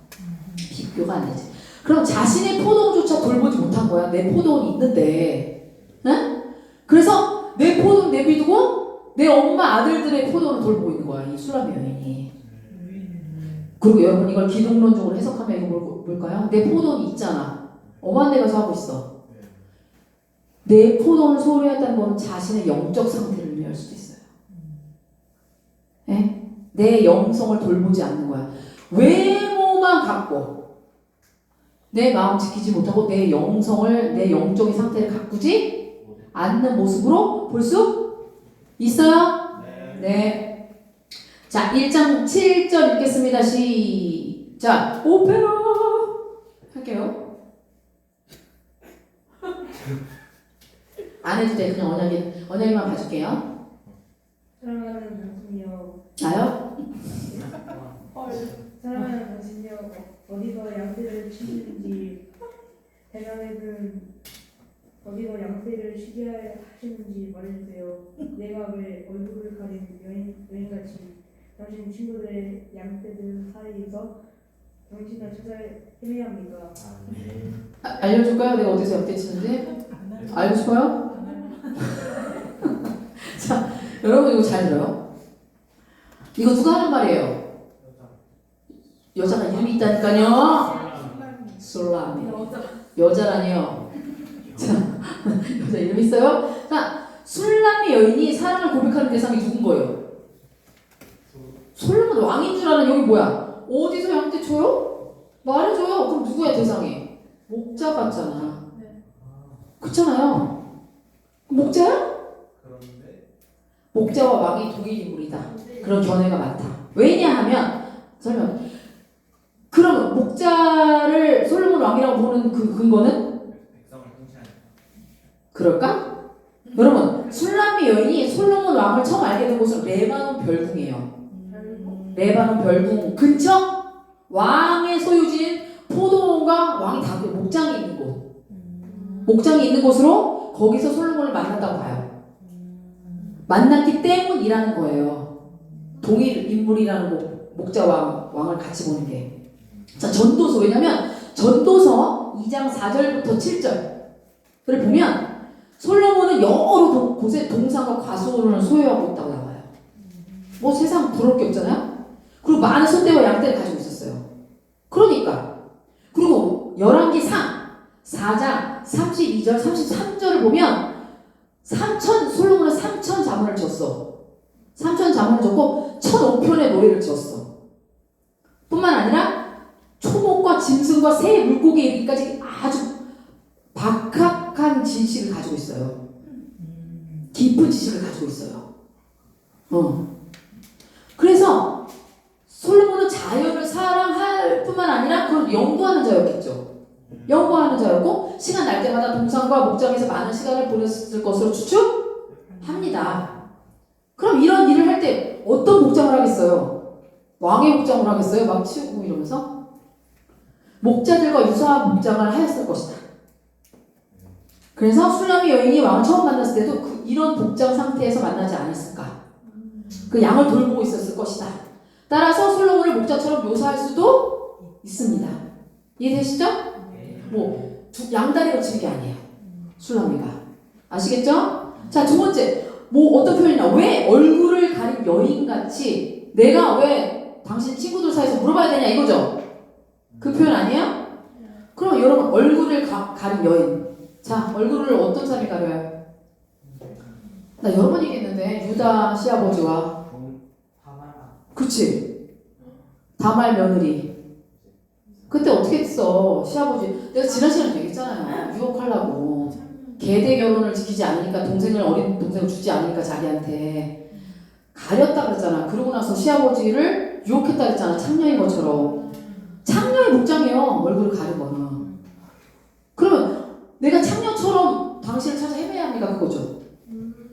비교가 안 되지. 그럼 자신의 포도원조차 돌보지 못한 거야. 내 포도원이 있는데. 응? 그래서 내 포도원 내비두고 내 엄마 아들들의 포도원을 돌보고 있는 거야. 이 술람의 여인이. 그리고 여러분 이걸 기독론적으로 해석하면 이거 뭘까요? 내 포도원이 있잖아. 엄한 데 가서 하고 있어. 내 포도원을 소홀히 했다는 것은 자신의 영적 상태를 의미할 수도 있어요. 네? 내 영성을 돌보지 않는 거야. 외모만 갖고 내 마음 지키지 못하고 내 영성을, 내 영적인 상태를 가꾸지 않는 모습으로 볼 수 있어요? 네. 자, 1장 7절 읽겠습니다. 시작. 오페라 할게요. 안 해도 돼. 그냥 언약이만 봐줄게요. 사랑하는 당신이여. 나요? 사랑하는 당신이여. 어디서 양떼를 치시는지 대면에는 어디서 양떼를 쉬게 하시는지 말해주세요. 내가 왜 얼굴을 가린 여인같이 당신 친구들의 양떼들 사이에서 당신을 찾아 헤매야 합니까? 알려줄까요? 내가 어디서 양떼 치는지? 알고 싶어요? 자, 여러분 이거 잘 들어요. 이거 누가 하는 말이에요? 여자가 이름이 있다니까요. 솔라미. 여자라니요. 자, 여자 이름 있어요? 자, 술람미 여인이 사랑을 고백하는 대상이 누군 거예요? 솔로몬 왕인 줄 아는 여기 뭐야? 어디서 양떼 쳐요? 말해줘요. 그럼 누구야 대상이? 목자 같잖아. 그렇잖아요. 목자야? 목자와 왕이 동일 인물이다. 그런 견해가 많다. 왜냐하면 설명. 그럼 목자를 솔로몬 왕이라고 보는 그 근거는? 그럴까? 여러분 술람미 여인이 솔로몬 왕을 처음 알게 된 곳은 레바논 별궁이에요. 레바논 별궁 근처 왕의 소유지인 포도원과 왕이 다 목장이 있는 곳. 목장이 있는 곳으로 거기서 솔로몬을 만났다고 봐요. 만났기 때문이라는 거예요. 동일 인물이라는 목자와 왕을 같이 보는 게. 자, 전도서. 왜냐면 전도서 2장 4절부터 7절을 보면 솔로몬은 여러 곳에 동산과 과수원을 소유하고 있다고 나와요. 뭐 세상 부러울 게 없잖아요. 그리고 많은 소떼와 양떼를 가지고 있었어요. 그러니까. 그리고 열왕기상 4장 32절 33절을 보면 솔로몬은 3천 자문을 줬어. 3천 자문을 줬고 1,005편의 노래를 지었어. 뿐만 아니라 초목과 짐승과 새 물고기에 이르기까지 아주 박학한 지식을 가지고 있어요. 깊은 지식을 가지고 있어요. 그래서 솔로몬은 자연을 사랑할 뿐만 아니라 그걸 연구하는 자였겠죠. 연구하는 자였고 시간 날 때마다 동산과 목장에서 많은 시간을 보냈을 것으로 추측합니다. 그럼 이런 일을 할 때 어떤 목장을 하겠어요? 왕의 목장을 하겠어요? 막 치우고 이러면서? 목자들과 유사한 목장을 하였을 것이다. 그래서 술라미 여인이 왕을 처음 만났을 때도 이런 복장 상태에서 만나지 않았을까? 그 양을 돌보고 있었을 것이다. 따라서 솔로몬을 목자처럼 묘사할 수도 있습니다. 이해되시죠? 뭐 양다리 걸치는 게 아니에요. 술라미가. 아시겠죠? 자, 두 번째. 뭐 어떤 표현이나 왜 얼굴을 가린 여인같이 내가 왜 당신 친구들 사이에서 물어봐야 되냐 이거죠? 그 표현 아니에요? 그럼 여러분 얼굴을 가린 여인. 자, 얼굴을 어떤 사람이 가려요? 나 여러 번 얘기했는데 유다 시아버지와 그치? 다말 며느리. 그때 어떻게 했어? 시아버지. 내가 지난 시간에 얘기했잖아요. 유혹하려고. 계대 결혼을 지키지 않으니까 어린 동생을 주지 않으니까 자기한테 가렸다 그랬잖아. 그러고 나서 시아버지를 유혹했다 그랬잖아. 창녀인 것처럼. 창녀의 목장이에요. 얼굴을 가린 거는. 그러면 내가 창녀처럼 당신을 찾아 헤매야 합니까? 그거죠.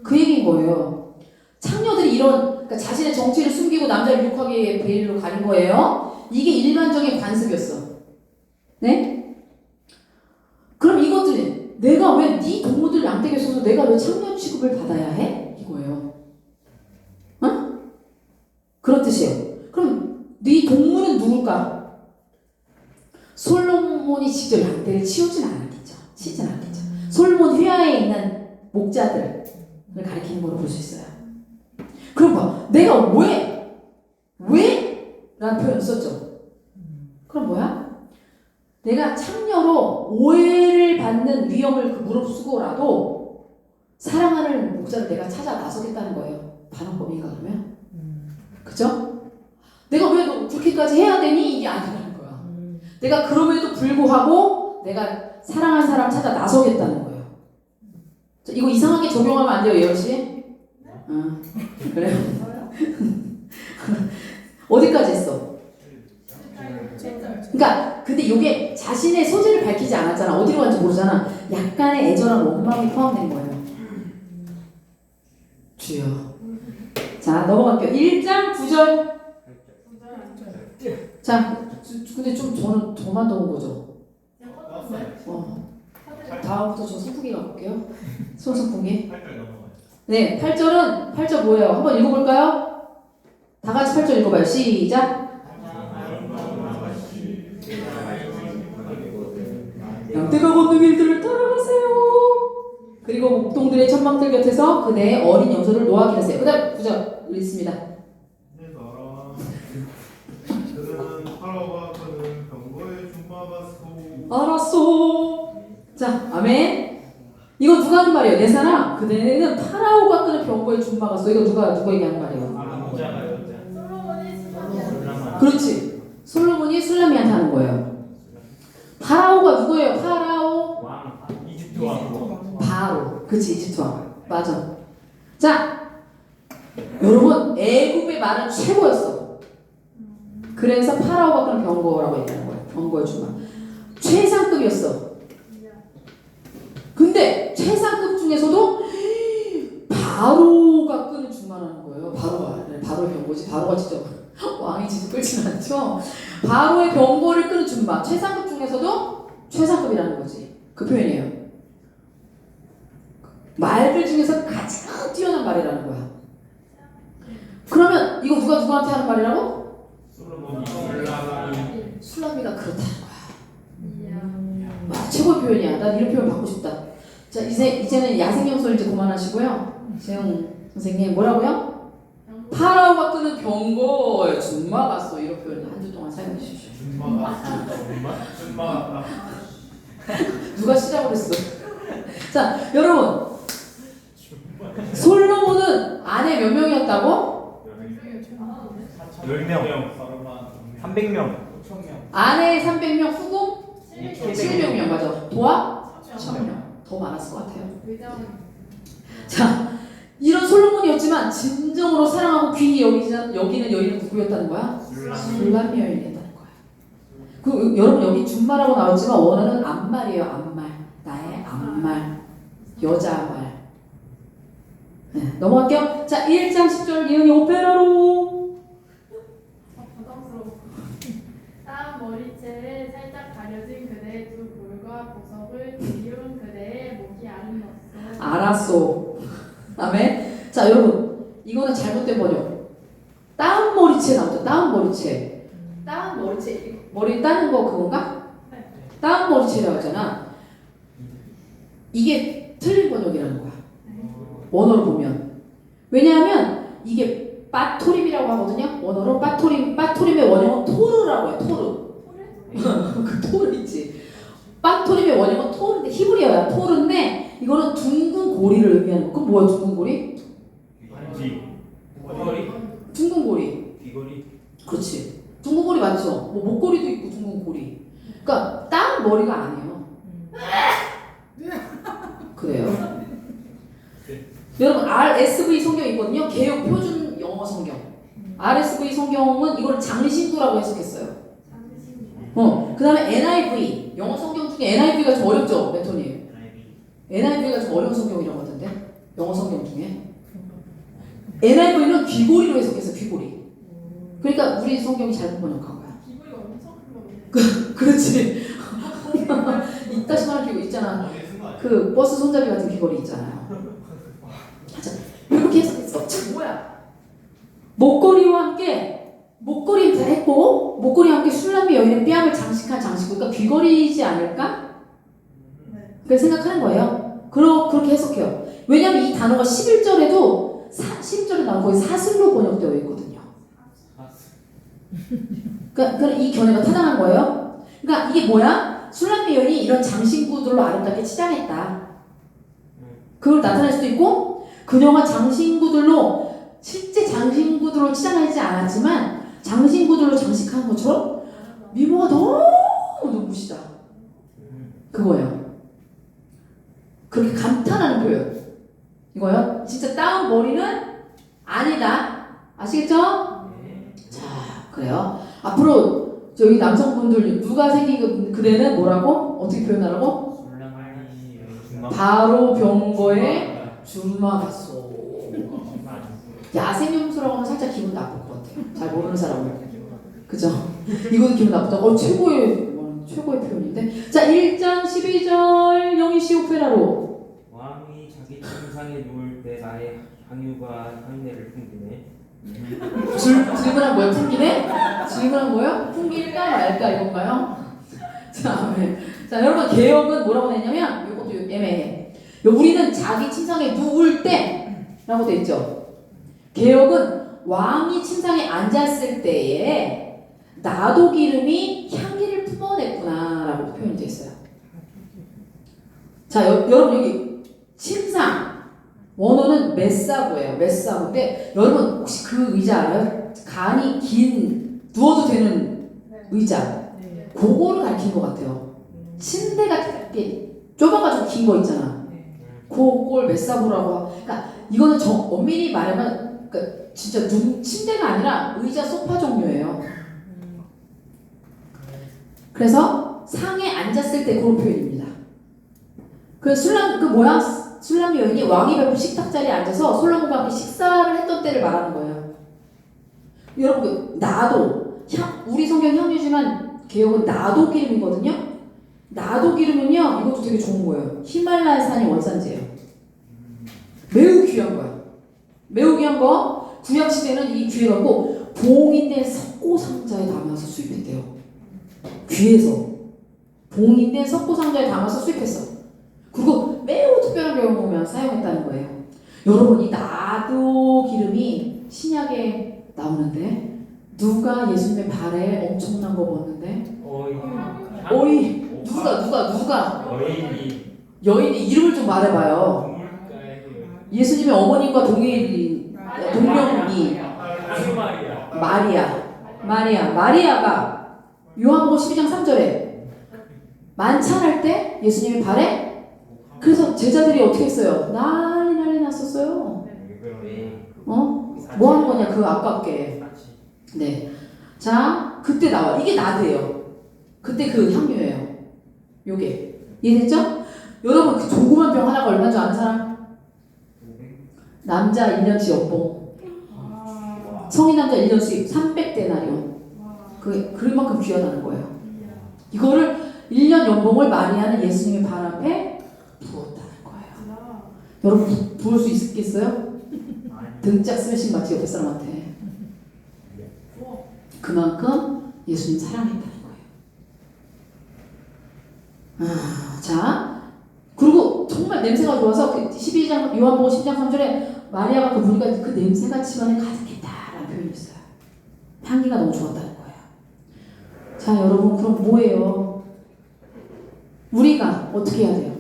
그 얘기인 거예요. 창녀들이 그러니까 자신의 정체를 숨기고 남자를 유혹하기 위해 베일로 가린 거예요. 이게 일반적인 관습이었어. 네? 그럼 이것들이 내가 왜 네 동무들 양떼에 서서 내가 왜 창녀 취급을 받아야 해? 이거예요. 어? 그런 뜻이에요. 그럼 네 동물은 누굴까? 솔로몬이 직접 양떼를 치우진 않았겠죠. 치진 않았겠죠. 솔로몬 휘하에 있는 목자들을 가리키는 걸로 볼 수 있어요. 그럼 봐. 내가 왜? 라는 표현을 썼죠. 그럼 뭐야? 내가 창녀로 오해를 받는 위험을 무릅쓰고라도 사랑하는 목자를 내가 찾아 나서겠다는 거예요. 반환법인가 그러면? 그죠? 내가 왜 너 그렇게까지 해야 되니? 이게 아니라는 거야. 내가 그럼에도 불구하고 내가 사랑하는 사람 찾아 나서겠다는 거예요. 이거 이상하게 적용하면 안 돼요, 예열씨? 그래요? 어디까지 했어? 그러니까 근데 이게 자신의 소질을 밝히지 않았잖아. 어디로 간지 모르잖아. 약간의 애절한 원망이 포함된 거예요. 주여. 자, 넘어갈게요. 1장 9절. 자, 근데 좀 저만 더운 거죠? 다음부터 저 선풍기 가볼게요. 손선풍기. 네, 8절 뭐예요? 한번 읽어볼까요? 다 같이 8절 읽어봐요. 시작. 양떼가 걷는 길들을 따라가세요. 그리고 목동들의 천막들 곁에서 그네의 어린 염소를 노하게 하세요. 그 다음 9절 읽습니다. 그들은 파라오가 그는 병거에 준마바소. 알았어. 자, 아멘. 이거 누가 하는 말이에요? 내 사랑. 그대는 파라오가 끄는 병거에 준마갔어. 이거 누가 얘기하는 말이에요? 그렇지. 솔로몬이 술라미한테 하는 거예요. 파라오가 누구예요? 파라오? 이집트 왕. 바로. 그치, 이집트 왕. 맞아. 자, 여러분, 애굽의 말은 최고였어. 그래서 파라오가 끄는 병거라고 얘기하는 거예요. 병거에 준마. 최상급이었어. 근데 최상급 중에서도 바로가 끄는 준마라는 거예요. 바로의 병거지. 바로가 진짜 왕이 진짜 끌진 않죠. 바로의 병거를 끄는 준마. 최상급 중에서도 최상급이라는 거지. 그 표현이에요. 말들 중에서 가장 뛰어난 말이라는 거야. 그러면 이거 누가 누구한테 하는 말이라고? 솔로몬이 술람이가 그렇다는 거야. 와, 최고의 표현이야. 난 이런 표현 받고 싶다. 자, 이제는 야생연설 이제 그만하시고요. 재영 선생님 뭐라고요? 파라오가 끄는 병거에 준마 갔어. 이런 표현 한 주 동안 사용해 주십시오. 준마 누가 시작을 했어? 자, 여러분. 솔로몬은 아내 몇 명이었다고? 10명 300명 아내 300명, 후궁 700명, 맞아. 도와 1000명. 더 많았을 것 같아요. 자, 이런 솔로몬이었지만 진정으로 사랑하고 귀히 여기는 여인은 누구였다는 거야? 술람 여인이었다는 거야. 그 여러분 여기 준말하고 나왔지만 원어는 암말이에요. 암말. 나의 암말. 여자 말. 네, 넘어갈게요. 자, 1장 10절 이은이 오페라로. 부담스러워. 다음 머리채에 살짝 가려진 그대의 두 볼과 보석을 뒤운 그대의 목이 아름답소. 알았어. 다음에 자 여러분 이거는 잘못된 번역. 다운 머리채 나오죠. 다운 머리채. 다운 머리채 머리 따는 거 그건가? 네. 다운 머리채라고 하잖아. 이게 틀린 번역이라는 거야. 원어로 보면. 왜냐하면 이게 빠토림이라고 하거든요. 원어로 빠토림의 원형은 토르라고 해요. 토르. 그 토르 있지. 빠토림의 원형은 토르인데 히브리어야. 토르인데 이거는 둥근 고리를 의미하는 거. 그럼 뭐야 둥근 고리? 반지 머리 둥근 고리. 귀걸이 그렇지. 둥근 고리 맞죠? 뭐 목걸이도 있고 둥근 고리. 그러니까 딱 머리가 아니에요. 그래요. 여러분 RSV 성경 있거든요. 개역 표준 영어 성경. RSV 성경은 이걸 장신구라고 해석했어요. 그 다음에 NIV 영어 성경 중에 NIV가 좀 어렵죠, 메토님. NIV가 좀 어려운 성경이라고 하던데 영어 성경 중에 NIV는 귀고리로 해석했어. 귀고리. 그러니까 우리 성경이 잘못 번역한 거야. 기분이 엄청 큰 거네. 그렇지. 이따시만 귀고 있잖아. 그 버스 손잡이 같은 귀걸이 있잖아요. 자, 이렇게 해석했어. 자, 뭐야? 목걸이와 함께 목걸이 했고 목걸이와 함께 술람의 여인의 뺨을 장식한 장식. 그러니까 귀걸이지 않을까? 그렇게 생각하는 거예요. 그렇게 해석해요. 왜냐하면 이 단어가 11절에도 11절에 나온 거의 사슬로 번역되어 있거든요. 그러니까 이 견해가 타당한 거예요. 그러니까 이게 뭐야? 술람의 여인이 이런 장신구들로 아름답게 치장했다. 그걸 나타낼 수도 있고 그녀가 장신구들로 실제 장신구들로 치장하지 않았지만 장신구들로 장식한 것처럼 미모가 너무 눈부시다. 그거예요. 그렇게 감탄하는 표현. 이거요. 진짜 다운 머리는 아니다. 아시겠죠? 자, 그래요. 앞으로 저희 남성분들 누가 생긴 그대는 뭐라고? 어떻게 표현하라고? 바로 병거에 준마 갔소. 야생염소라고 하면 살짝 기분 나쁠 것 같아요. 잘 모르는 사람은. 그죠? 이건 기분 나쁘다. 최고의 표현인데. 자, 1장 12절 영희씨 오페라로. 왕이 자기 침상에 누울 때 나의 향유가 향내를 풍기네. 질문한 뭐예요? 풍기네? 질문한 뭐예요? 풍길까 말까 이건가요? 자, 여러분 개혁은 뭐라고 했냐면 이것도 애매해. 우리는 자기 침상에 누울 때라고 돼 있죠. 개혁은 왕이 침상에 앉았을 때에 나도 기름이 향기를 품어냈구나라고 표현이 돼 있어요. 자, 여러분 여기 침상 원어는 메사고예요. 메사고인데 여러분 혹시 그 의자 알아요? 간이 긴 누워도 되는 의자. 그거를 가리킨 것 같아요. 침대가 이렇게 좁아가지고 긴 거 있잖아. 그걸 메사고라고. 그러니까 이거는 엄밀히 말하면 그러니까 진짜 침대가 아니라 의자 소파 종류예요. 그래서 상에 앉았을 때 그런 표현입니다. 그 술람 여인이 왕이 베푼 식탁 자리에 앉아서 솔로몬과 함께 식사를 했던 때를 말하는 거예요. 여러분 나도 우리 성경 향유지만 개혁은 나도 기름이거든요. 나도 기름은요 이것도 되게 좋은 거예요. 히말라야 산이 원산지예요. 매우 귀한 거야. 매우 귀한 거. 구약 시대는 이 귀에 갖고 봉인된 석고 상자에 담아서 수입했대요. 귀에서 봉인된 석고 상자에 담아서 수입했어. 그리고 매우 특별한 경우면 사용했다는 거예요. 여러분, 이 나도 기름이 신약에 나오는데 누가 예수님의 발에 엄청난 거 벗는데? 어이, 누가? 여인이 이름을 좀 말해봐요. 예수님의 어머님과 동명이 마리아가 요한복음 12장 3절에 만찬할 때 예수님의 발에, 그래서 제자들이 어떻게 했어요? 난리 났었어요. 뭐 하는 거냐, 그 아깝게. 네. 자, 그때 나와. 이게 나드예요. 그때 그 향료예요. 요게. 이해됐죠? 여러분, 그 조그만 병 하나가 얼마인 줄 아는 사람? 남자 1년치 연봉. 성인 남자 1년 수입 300데나리온. 그만큼 귀하다는 거예요. 이거를 1년 연봉을 마리아는 예수님의 발 앞에 부었다는 거예요. 여러분, 부을 수 있겠어요? 등짝 스매싱 맞지, 옆에 사람한테. 그만큼 예수님 사랑했다는 거예요. 자, 그리고 정말 냄새가 좋아서 그 12장 요한복음 10장 3절에 마리아가 그 보니까 그 냄새가 집안에 가득했다라는 표현이 있어요. 향기가 너무 좋았다는 거예요. 자, 여러분, 그럼 뭐예요? 우리가 어떻게 해야 돼요?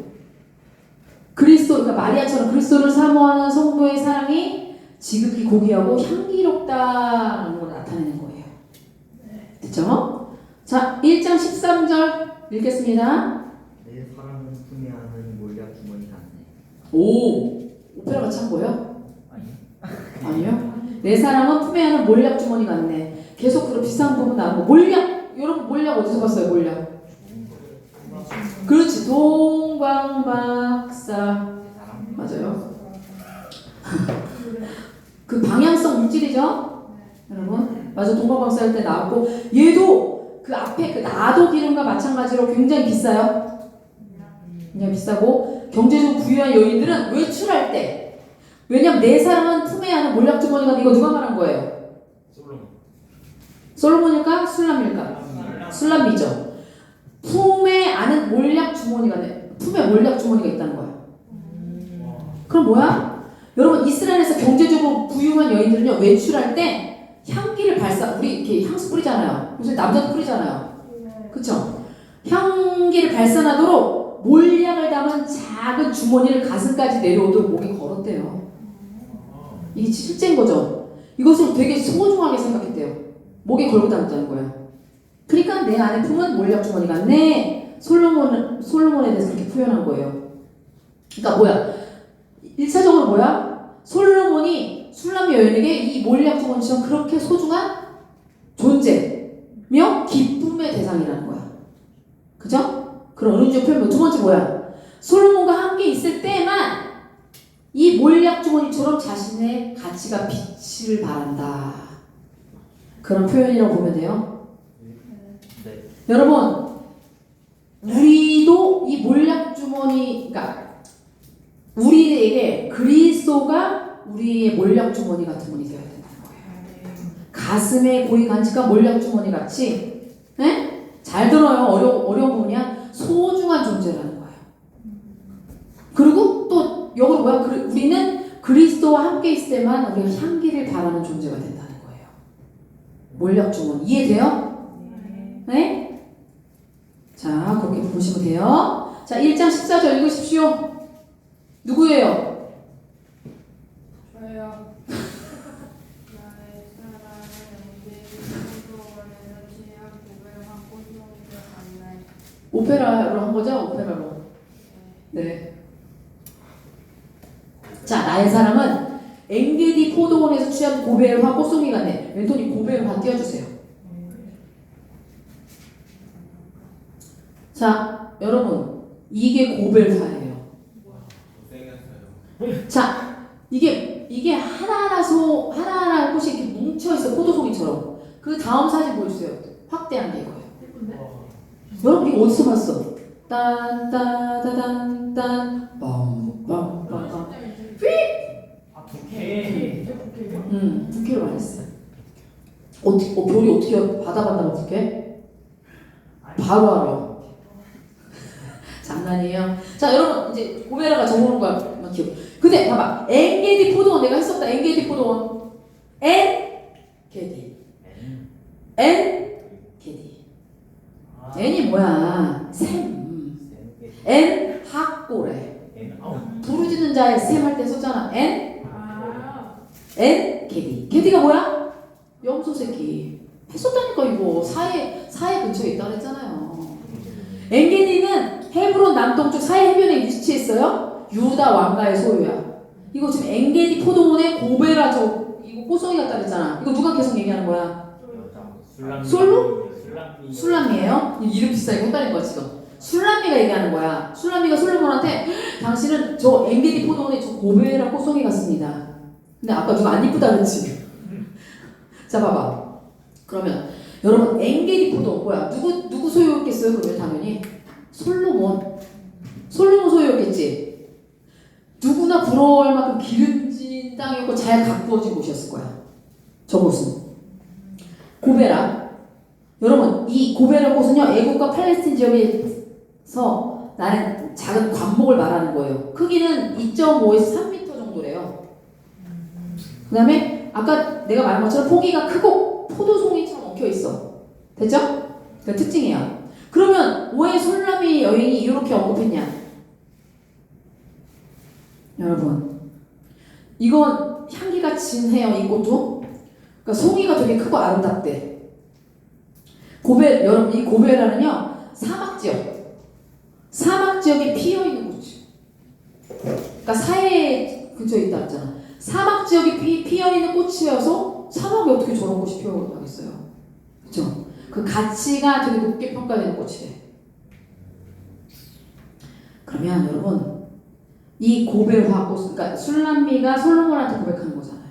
그러니까 마리아처럼 그리스도를 사모하는 성도의 사랑이 지극히 고귀하고 향기롭다는 걸 나타내는 거예요. 됐죠? 자, 1장 13절 읽겠습니다. 내 사랑은 품에 안은 몰약 주머니 같네. 오, 오페라 같이 한 거예요? 아니요. 내 사랑은 품에 안은 몰약 주머니 같네. 계속 그런 비슷한 부분 나오고. 몰약, 여러분 몰약 어디서 봤어요? 몰약. 그렇지, 동방박사. 맞아요. 그 방향성 물질이죠? 여러분, 맞아. 동방박사 할 때 나왔고, 얘도 그 앞에 그 나도 기름과 마찬가지로 굉장히 비싸요. 굉장히 비싸고, 경제적으로 부유한 여인들은 외출할 때, 왜냐면 내 사랑은 품에 안은 몰약 주머니가, 이거 누가 말한 거예요? 솔로몬일까? 술람일까? 술람이죠. 품에 안은 몰약 주머니가, 품에 몰약 주머니가 있다는 거야. 그럼 뭐야? 여러분, 이스라엘에서 경제적으로 부유한 여인들은요, 외출할 때 향기를 우리 이렇게 향수 뿌리잖아요. 요새 남자도 뿌리잖아요. 그쵸? 향기를 발산하도록 몰약을 담은 작은 주머니를 가슴까지 내려오도록 목에 걸었대요. 이게 실제인 거죠. 이것을 되게 소중하게 생각했대요. 목에 걸고 다녔다는 거예요. 그러니까 내 안에 품은 몰약 주머니 같네. 솔로몬에 대해서 그렇게 표현한 거예요. 그러니까 뭐야? 1차적으로 뭐야? 솔로몬이 술람 여인에게 이 몰약 주머니처럼 그렇게 소중한 존재며 기쁨의 대상이라는 거야. 그죠? 그런 은유적 표현. 두 번째 뭐야? 솔로몬과 함께 있을 때만 이 몰약 주머니처럼 자신의 가치가 빛을 발한다. 그런 표현이라고 보면 돼요. 네. 여러분, 우리도 이 몰약 주머니, 그러니까 우리에게 그리스도가 우리의 몰약 주머니 같은 분이 되어야 된다는 거예요. 가슴에 고이 간직한 몰약 주머니 같이, 네? 잘 들어요. 어려운 부분이야. 소중한 존재라는 거예요. 그리고 또 여기서 뭐야? 우리는 그리스도와 함께 있을 때만 우리가 향기를 발하는 존재가 된다는 거예요. 몰약 주머니. 이해돼요? 네? 자, 그렇게 보시면 돼요. 자, 1장 14절 읽으십시오. 누구예요? 저요. 나의 사랑을 영계의 소원에서 취한 고백한 꽃송이를 만나요. 오페라로 한 거죠? 오페라로. 네. 자, 나의 사람은 엥게디 포도원에서 취한 고벨화 꽃송이 같네. 왼손이 고벨화 띄워주세요. 자, 여러분, 이게 고벨화예요. 자, 이게 하나하나 꽃이 이렇게 뭉쳐있어. 포도송이처럼. 그 다음 사진 보여주세요. 확대한 게 이거예요. 여러분, 이거 어디서 봤어? 딴따다단 빰빰빰빰 아, 두께. 국회를 많이 했어요. 교리 어떻게 받아간다고 어떻게? 바로 알아. 장난이에요. 자, 여러분 이제 고베라가 적어놓은 거야. 막 기억. 근데 봐봐. 엔게디 포도원 내가 했었다. 엔게디 포도원. 엔게디. 엔게디. N이 뭐야? 샘. N 학고래. 부르짖는 자의 샘 할 때 썼잖아. N 게디. 게디가 뭐야? 염소 새끼. 했었다니까 이거 사해 근처에 있다 그랬잖아요. 엔게디는 헤브론 남동쪽 사해 해변에 위치했어요. 유다 왕가의 소유야. 이거 지금 엔게디 포도원의 고베라 이거 꼬송이 같다 그랬잖아. 이거 누가 계속 얘기하는 거야? 솔로? 술람미예요? 이름 비싸게 했다는 거야 지금. 술람미가 얘기하는 거야. 술람미가 솔로몬한테 당신은 저 엔게디 포도원에 저 고베라 꼬송이 같습니다. 근데 아까 누가 안 이쁘다 그랬지? 자 봐봐. 그러면 여러분 엔게디 포도원 뭐야? 누구 소유였겠어요? 그러면 당연히 솔로몬 소유였겠지. 누구나 부러워할 만큼 기름진 땅이었고 잘 가꾸어진 곳이었을 거야. 저곳은 고베라. 여러분 이 고베라 곳은요 애국과 팔레스틴 지역에서 나는 작은 관목을 말하는 거예요. 크기는 2.5에서 3m 정도래요. 그 다음에 아까 내가 말한 것처럼 포기가 크고 포도송이처럼 엉켜 있어. 됐죠? 그 특징이에요. 그러면 왜 솔라미 여인이 이렇게 언급했냐? 여러분 이건 향기가 진해요. 이 꽃도. 그러니까 송이가 되게 크고 아름답대. 여러분 이 고베라는요 사막 지역에 피어 있는 꽃이. 그러니까 사해 근처에 있다 했잖아. 사막 지역에 피어 있는 꽃이어서 사막에 어떻게 저런 꽃이 피어나겠어요? 그렇죠? 그 가치가 되게 높게 평가되는 꽃이래. 그러면 여러분 이 고베라 꽃, 그러니까 술람미가 솔로몬한테 고백하는 거잖아요.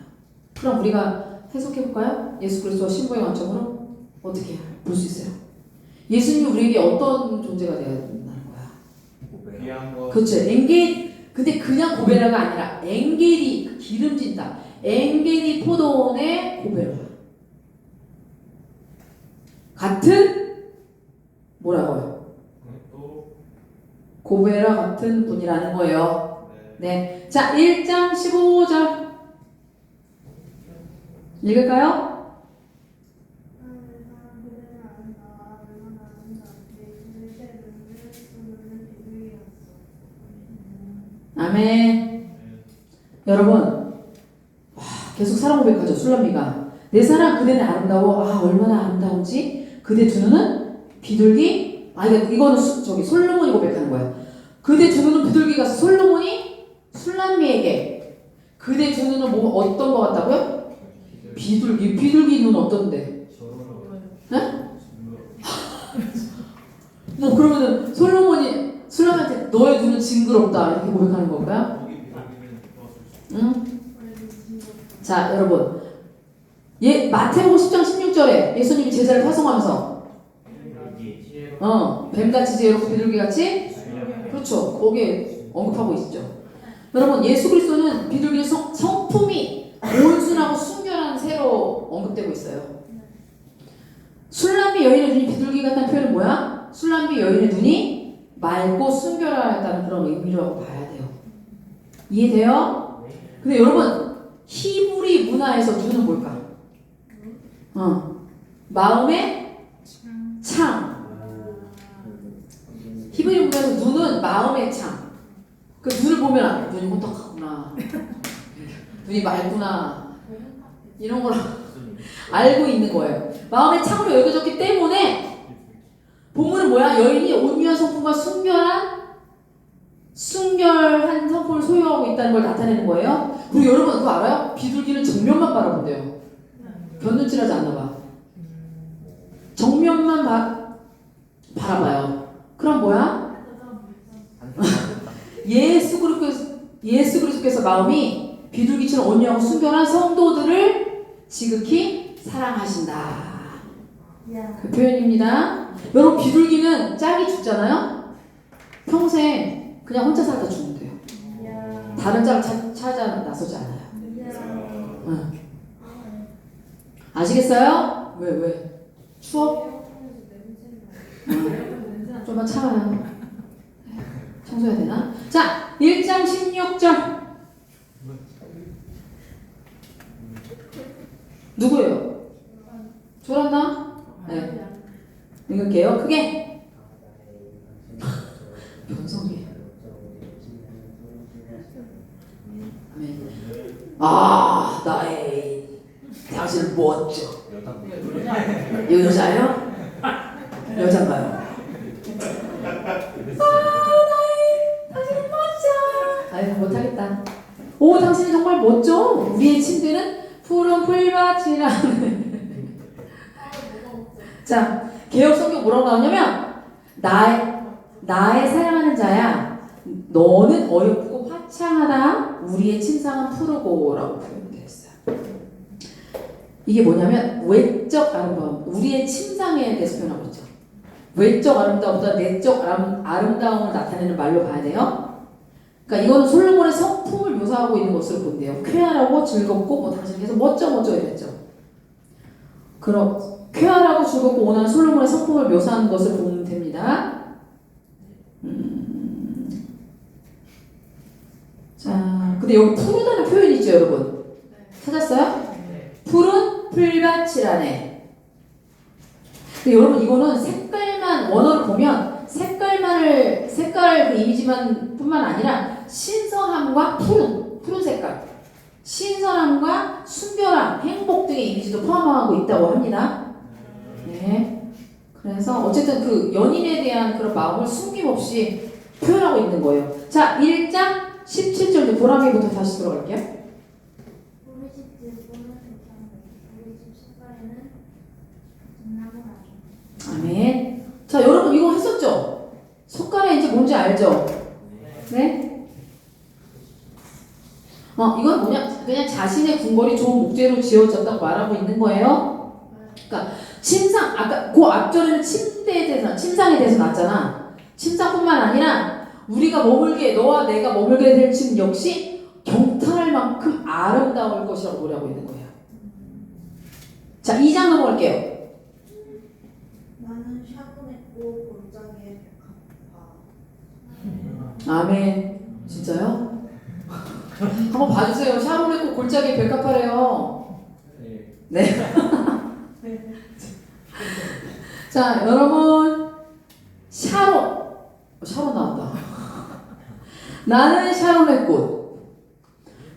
그럼 우리가 해석해 볼까요? 예수 그리스도와 신부의 관점으로 어떻게 볼 수 있어요? 예수님이 우리에게 어떤 존재가 되어야 된다는 거야? 귀한 거. 그렇죠. 근데 그냥 고베라가 아니라 엔게디 기름진 땅, 엔게디 포도원의 고베라. 같은 뭐라고요? 또 고베라 같은 분이라는 거예요. 네. 자, 1장 15절 읽을까요? 아멘. 여러분, 와, 계속 사랑 고백하죠. 술람미가 내 사랑 그대는 아름다워. 아 얼마나 아름다운지. 그대 두 눈은 비둘기. 이거는 솔로몬이 고백하는 거야. 그대 두 눈은 비둘기 같아. 솔로몬이 술람미에게 그대 두 눈은 뭐 어떤 거 같다고요? 비둘기 눈 어떤데? 네? 뭐 그러면은 솔로몬이 술람미한테 너의 눈은 징그럽다 이렇게 고백하는 건가요? 응? 자 여러분 마태복음 10장 16절에 예수님이 제자를 파송하면서 뱀같이 지혜롭고 비둘기같이 그렇죠. 거기에 언급하고 있죠. 여러분 예수 그리스도는 비둘기의 성품이 온순하고 순결한 새로 언급되고 있어요. 술람미 여인의 눈이 비둘기 같다는 표현은 뭐야? 술람미 여인의 눈이 맑고 순결하다는 그런 의미라고 봐야 돼요. 이해돼요? 근데 여러분 히브리 문화에서 눈은 뭘까? 마음의 창. 히브리 문화에서 눈은 마음의 창. 그 눈을 보면 눈이 혼탁하구나, 눈이 맑구나 이런 걸 알고 있는 거예요. 마음의 창으로 여겨졌기 때문에 본문은 뭐야? 여인이 온유한 성품과 순결한 성품을 소유하고 있다는 걸 나타내는 거예요. 그리고 여러분 그거 알아요? 비둘기는 정면만 바라본대요. 곁눈질하지 않나 봐. 정면만 바라봐요. 그럼 뭐야? 예수 그리스도께서 마음이 비둘기처럼 온유하고 순결한 성도들을 지극히 사랑하신다. 그 표현입니다. 여러분 비둘기는 짝이 죽잖아요. 평생 그냥 혼자 살다 죽는데요. 다른 짝을 찾아 나서지 않아요. 응. 아시겠어요? 왜? 추워? 좀만 참아요. 청소해야 되나? 자, 1장 16절. 누구예요? 졸았나? 네. 읽을게요. 크게. 변성기. 아멘. 아, 나의 당신 멋져. 여자요? 여잔가요? 당신 멋져. 아유, 못하겠다. 오, 당신은 정말 멋져. 우리의 침대는 푸른 풀밭이라는. 자, 개역 성경 뭐라고 나오냐면 나의 사랑하는 자야, 너는 어렵고 화창하다. 우리의 침상은 푸르고라고 표현되어 있어요. 이게 뭐냐면 외적 아름다움, 우리의 침상에 대해서 표현하고 있죠. 외적 아름다움보다 내적 아름다움을 나타내는 말로 봐야 돼요. 그러니까 이거는 솔로몬의 성품을 묘사하고 있는 것으로 본대요. 쾌활하고 즐겁고 뭐 당신이 계속 멋져 이랬죠. 그럼 쾌활하고 즐겁고 온화한 솔로몬의 성품을 묘사하는 것을 보면 됩니다. 자, 근데 여기 푸르다는 표현이 있죠, 여러분. 찾았어요? 푸른 풀밭이라네. 근데 여러분 이거는 색깔만 원어를 보면 색깔 그 이미지만 뿐만 아니라 신선함과 푸른 색깔, 신선함과 순결함, 행복 등의 이미지도 포함하고 있다고 합니다. 네. 그래서 어쨌든 그 연인에 대한 그런 마음을 숨김없이 표현하고 있는 거예요. 자, 1장 17절 보람이부터 다시 들어갈게요. 우리 집 들보는 괜찮은데 우리 집 색깔에는 진하고 나죠. 아멘. 자, 여러분 이거 했었죠? 속간에 이제 뭔지 알죠? 네? 이건 뭐냐? 그냥 자신의 궁궐이 좋은 목재로 지어졌다고 말하고 있는 거예요. 그러니까 침상, 아까 그 앞절에는 침상에 대해서 나왔잖아. 침상뿐만 아니라 우리가 너와 내가 머물게 될 집 역시 경탄할 만큼 아름다울 것이라고 노래하고 있는 거예요. 자, 2장 넘어갈게요. 나는 샤브냈고 골짜기에 백합화. 아멘. 진짜요? 한번 봐주세요. 샤론했고 골짜기 백합화래요. 네. 자, 여러분 샤론 나왔다. 나는 샤론의 꽃.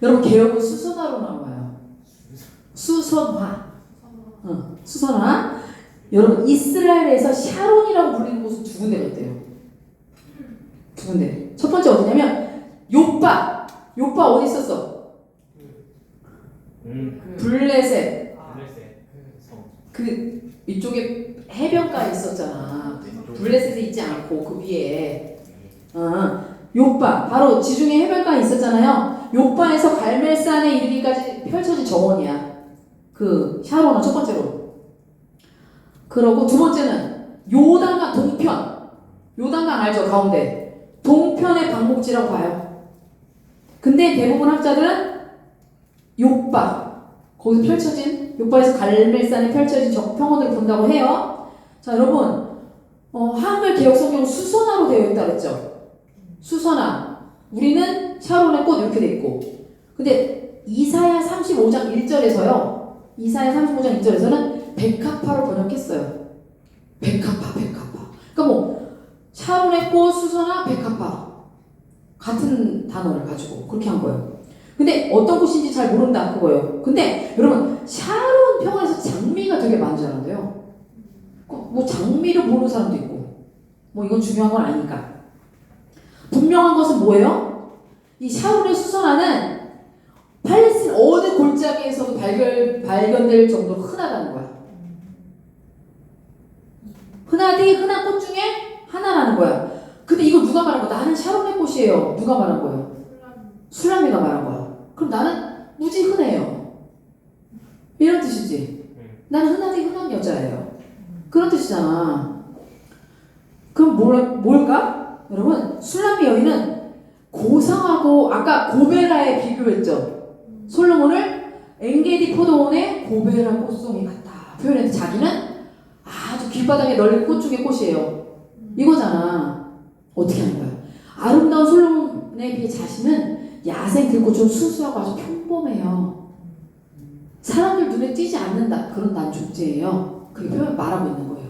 여러분 개혁은 수선화로 나와요. 수선화. 수선화. 여러분 이스라엘에서 샤론이라고 불리는 곳은 두 군데가 있대요. 두 군데. 첫 번째 어디냐면 요빠 어디 있었어? 블레셋. 그 이쪽에 해변가에 있었잖아. 블레셋에 있지 않고 그 위에. 요빠 바로 지중해 해변가에 있었잖아요. 요빠에서 갈멜산에 이르기까지 펼쳐진 정원이야. 그 샤론은 첫 번째로. 그러고 두 번째는 요단강 동편. 요단강 알죠? 가운데 동편의 방목지라고 봐요. 근데 대부분 학자들은 요빠, 거기서 펼쳐진, 요빠에서 갈멜산에 펼쳐진 평원을 본다고 해요. 자, 여러분, 한글 개역 성경은 수선화로 되어 있다 그랬죠? 수선화. 우리는 샤론의 꽃 이렇게 돼 있고. 근데 이사야 35장 1절에서요. 이사야 35장 1절에서는 백합화로 번역했어요. 백합화. 그러니까 뭐 샤론의 꽃, 수선화, 백합화. 같은 단어를 가지고 그렇게 한 거예요. 근데 어떤 꽃인지 잘 모른다 그거예요. 근데 여러분 샤론 평원에서 장미가 되게 많잖아요. 뭐 장미를 모르는 사람도 있고 뭐 이건 중요한 건 아니니까. 분명한 것은 뭐예요? 이 샤론의 수선화는 팔레스틴 어느 골짜기에서도 발견될 정도로 흔하다는 거야. 흔한 꽃 중에 하나라는 거야. 근데 이거 누가 말한 거야? 나는 샤론의 꽃이에요. 누가 말한 거예요? 술라미가 말한 거야. 그럼 나는 무지 흔해요. 이런 뜻이지. 나는 흔한 여자예요. 그런 뜻이잖아. 그럼 뭘까? 여러분, 술라미 여인은 고상하고 아까 고멜라에 비교했죠. 솔로몬을 엔게디 포도원에 고베라 꽃송이 같다 표현해서 자기는 아주 길바닥에 널린 꽃 중에 꽃이에요. 이거잖아. 어떻게 하는 거야? 아름다운 솔로몬에 비해 자신은 야생 들꽃처럼 수수하고 아주 평범해요. 사람들 눈에 띄지 않는다. 그런 난 존재예요. 그게 표현 말하고 있는 거예요.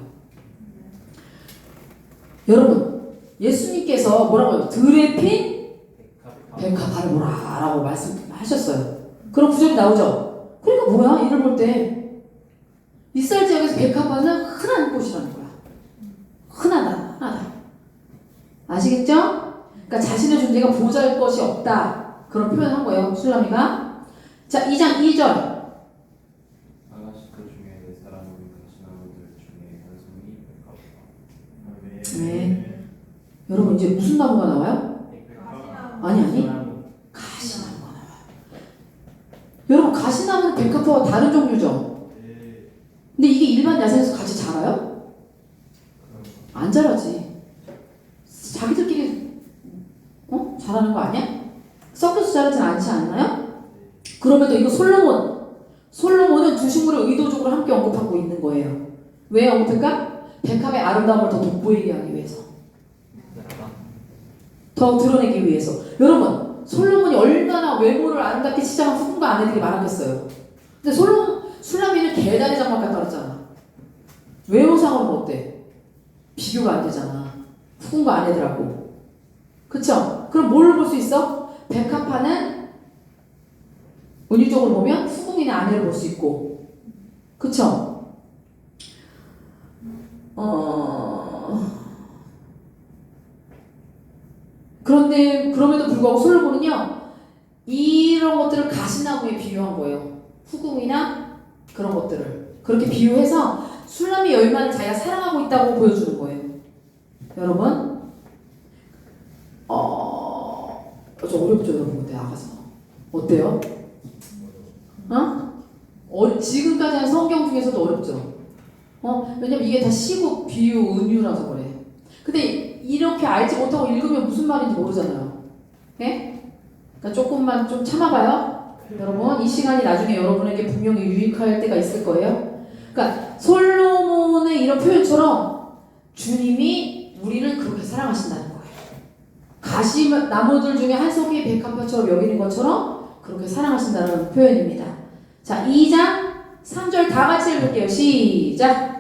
여러분, 예수님께서 뭐라고 해요? 들에 핀 백합화를 보라 라고 말씀하셨어요. 그런 구절이 나오죠. 그러니까 뭐야? 이를 볼 때 이스라엘 지역에서 백합화는 흔한 꽃이라는 거야. 흔하다. 아시겠죠? 그러니까 자신의 존재가 보잘 것이 없다. 그런 표현한 거예요. 술라미가. 자, 2장 2절. 아가씨들 중에 네 사람은 가시나무들 중에 한 송이 백합화. 네. 여러분 이제 무슨 나무가 나와요? 아니. 가시나무가 나와요. 여러분 가시나무는 백합화와 다른 종류죠? 근데 이게 일반 야생에서 같이 자라요? 안 자라지. 자기들끼리 자라는 거 아니야? 섞여서 자라진 않지 않나요? 그럼에도 이거 솔로몬은 두 식물을 의도적으로 함께 언급하고 있는 거예요. 왜 언급할까? 백합의 아름다움을 더 돋보이게 하기 위해서. 더 드러내기 위해서. 여러분, 솔로몬이 얼마나 외모를 아름답게 치장한 후궁과 아내들이 많았겠어요. 근데 술라미는 개다리 장막 갖다 놨잖아. 외모상으로는 어때? 비교가 안 되잖아. 후궁과 아내들하고. 그쵸? 그럼 뭘 볼 수 있어? 백합화는 은유적으로 보면 후궁이나 아내를 볼 수 있고. 그쵸? 그런데 그럼에도 불구하고 솔로몬은요 이런 것들을 가시나무에 비유한 거예요. 후궁이나 그런 것들을 그렇게 비유해서 술라미 열매를 자기가 사랑하고 있다고 보여주는 거예요. 여러분, 좀 어렵죠, 여러분. 근데 아가서 어때요? 지금까지 한 성경 중에서도 어렵죠. 왜냐면 이게 다 시국, 비유, 은유라서 그래. 근데 이렇게 알지 못하고 읽으면 무슨 말인지 모르잖아요. 예? 그러니까 조금만 좀 참아봐요. 여러분, 이 시간이 나중에 여러분에게 분명히 유익할 때가 있을 거예요. 그러니까 솔로몬의 이런 표현처럼 주님이 우리를 그렇게 사랑하신다는 거예요. 가시나무들 중에 한 송이 백합화처럼 여기는 것처럼 그렇게 사랑하신다는 표현입니다. 자, 2장 3절 다 같이 읽을게요. 시작.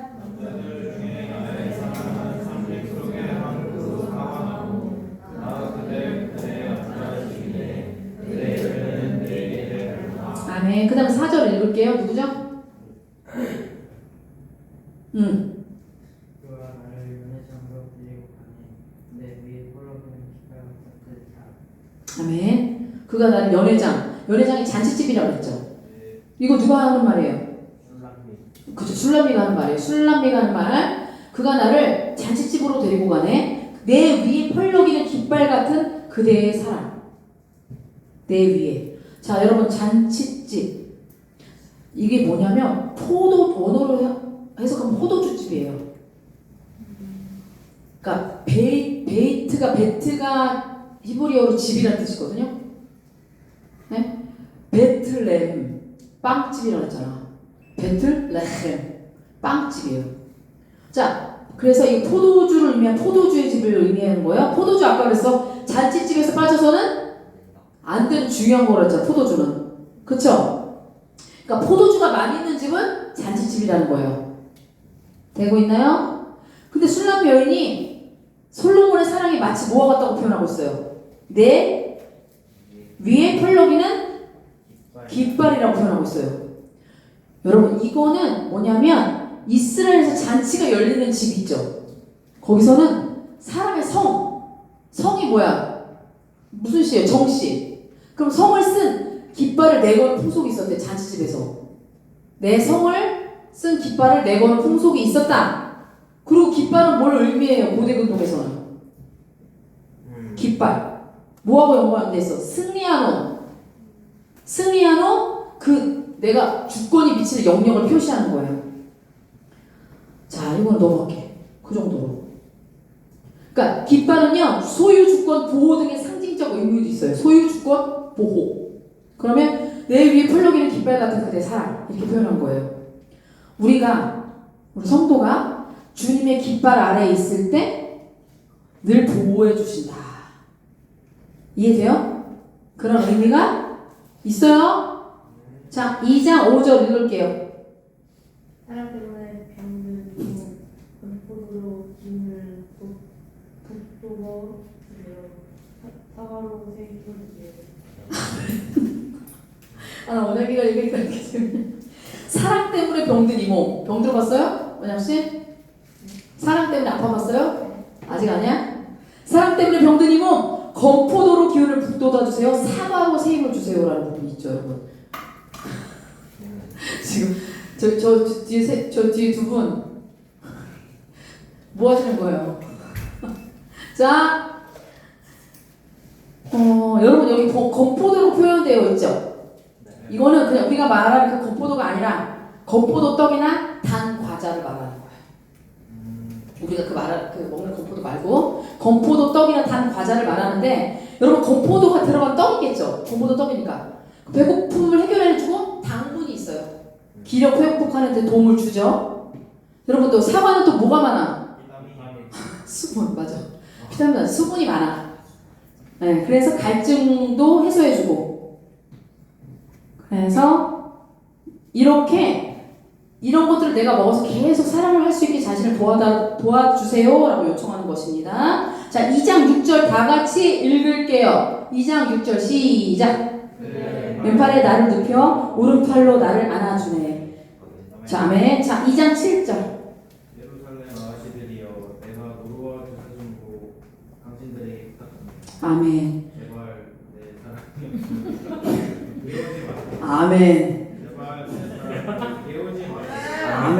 아멘. 그 다음 4절 읽을게요. 누구죠? 그가 나를 연회장으로 데리고 가니 내 위에 홀로그는 기뻐하고 따뜻하다. 아멘. 그가 나를 연회장이 잔치집이라고 했죠. 이거 누가 하는 말이에요? 그죠. 술람미가 하는 말이에요. 술람미가 하는 말. 그가 나를 잔치집으로 데리고 가네. 내 위에 펄럭이는 깃발 같은 그대의 사랑. 내 위에. 자, 여러분, 잔치집. 이게 뭐냐면 원어로 해석하면 포도주집이에요. 그러니까 베트가 히브리어로 집이라는 뜻이거든요. 네? 베틀레헴 빵집이라고 했잖아. 베틀레헴 빵집이에요. 자, 그래서 이 포도주를 의미한 포도주의 집을 의미하는 거예요. 포도주 아까 그랬어. 잔치집에서 빠져서는 안 되는 중요한 거랬잖아. 포도주는. 그쵸? 그러니까 포도주가 많이 있는 집은 잔치집이라는 거예요. 되고 있나요? 근데 술람 여인이 솔로몬의 사랑이 마치 뭐와 같다고 표현하고 있어요. 내 위에 펄럭이는 깃발이라고 표현하고 있어요. 여러분, 이거는 뭐냐면 이스라엘에서 잔치가 열리는 집 있죠. 거기서는 사람의 성이 뭐야? 무슨 시예요? 정씨. 그럼 성을 쓴 깃발을 내거는 풍속이 있었대. 잔치집에서 내 성을 쓴 깃발을 내거는 풍속이 있었다. 그리고 깃발은 뭘 의미해요? 고대 근동에서는 깃발 뭐하고 연관돼 있어? 승리하노 그 내가 주권이 미치는 영역을 표시하는 거예요. 자, 이건 넘어갈게. 그 정도로. 그러니까 깃발은요 소유 주권 보호 등의 상징적 의미도 있어요. 소유 주권 보호. 그러면 내 위에 풀려기는 깃발 같은 그대 사랑 이렇게 표현한 거예요. 우리 성도가 주님의 깃발 아래에 있을 때 늘 보호해 주신다. 이해돼요? 그런 의미가 있어요. 자, 2장 5절 읽을게요. 사람 때문에 병든 건포도로 기운을 북돋워 주세요. 사과로 새겨주세요. 나 원혁이가 읽으니까 이렇게 재밌네. 사랑 때문에 병든 이 몸. 병 들어봤어요? 원혁씨? 사랑 때문에 아파봤어요? 아직 아니야? 사랑 때문에 병든 이 몸. 건포도로 기운을 북돋아주세요. 사과로 새 힘을 주세요라는 부분이 있죠, 여러분. 지금 저 뒤에 두 분 뭐 하시는 거예요? 자, 여러분 여기 건포도로 표현되어 있죠? 이거는 그냥 우리가 말하는 그 건포도가 아니라 건포도 떡이나 단 과자를 말하는 거예요. 우리가 그 먹는 건포도 말고 건포도 떡이나 단 과자를 말하는데 여러분 건포도가 들어간 떡이겠죠? 건포도 떡이니까 배고픔을 해결해주고 당분이 있어요. 기력 회복하는 데 도움을 주죠. 여러분 또 사과는 또 뭐가 많아? 수분 맞아. 비타민 수분이 많아. 네, 그래서 갈증도 해소해주고. 그래서 이런 것들을 내가 먹어서 계속 사랑을 할 수 있게 자신을 도와주세요 라고 요청하는 것입니다. 자, 2장 6절 다 같이 읽을게요. 2장 6절 시작. 왼팔에 나를 눕혀 오른팔로 나를 안아주네. 자, 아멘. 자, 2장 7절. 예루살렘 아가씨들이여 내가 노루와 두사슴으로 당신들에게 부탁합니다. 아멘. 제발 내 사랑을 깨우지 마세요. 아멘. 제발 내 사랑을 깨우지 마세요. 아멘.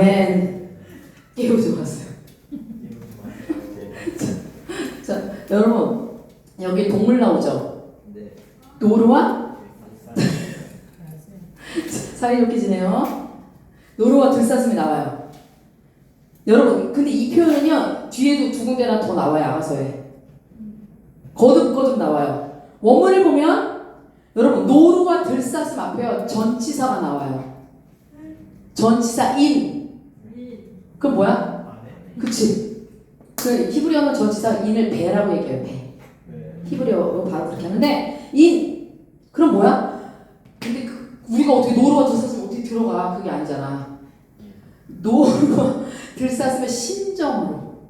깨우지 마세요. 깨우지 마세요. 자, 여러분 여기 동물 나오죠? 네. 노루와 사이좋게 지내요. 노루와 들사슴이 나와요. 여러분 근데 이 표현은요 뒤에도 두 군데나 더 나와요. 아가서에 거듭거듭 나와요. 원문을 보면 여러분 노루와 들사슴 앞에 전치사가 나와요. 전치사 인. 그건 뭐야? 그치? 그 히브리어는 전치사 인을 배라고 얘기해요. 배. 히브리어로 바로 그렇게 하는데 인. 그럼 뭐야? 근데 우리가 어떻게 노루와 들사슴 어떻게 들어가? 그게 아니잖아. 노루와 들사슴의 심정으로.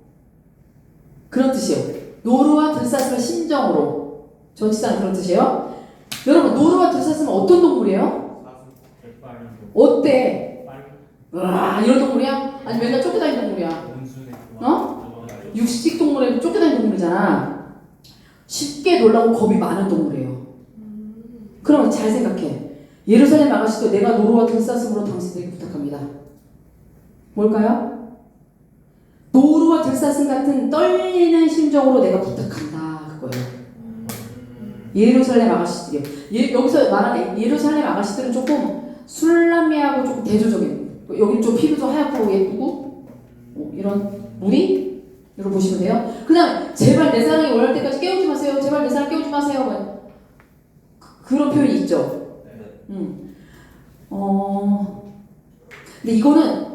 그런 뜻이에요. 노루와 들사슴의 심정으로. 전치사는 그런 뜻이에요. 여러분 노루와 들사슴은 어떤 동물이에요? 어때? 으아 이런 동물이야? 아니 맨날 쫓겨다니는 동물이야? 육식 동물에 쫓겨다니는 동물이잖아. 쉽게 놀라고 겁이 많은 동물이에요. 그럼 잘 생각해. 예루살렘 아가씨도 내가 노루와 들사슴으로 당신들에게 부탁합니다. 뭘까요? 노루와 들사슴 같은 떨리는 심정으로 내가 부탁한다. 그거예요. 예루살렘 아가씨들이요. 여기서 말하는 예루살렘 아가씨들은 조금 술람미하고 조금 대조적인. 여기 좀 피부도 하얗고 예쁘고 이런 무늬? 이런 보시면 돼요. 그 다음에 제발 내 사랑이 원할 때까지 깨우지 마세요. 제발 내 사랑 깨우지 마세요. 그런 표현이 있죠. 근데 이거는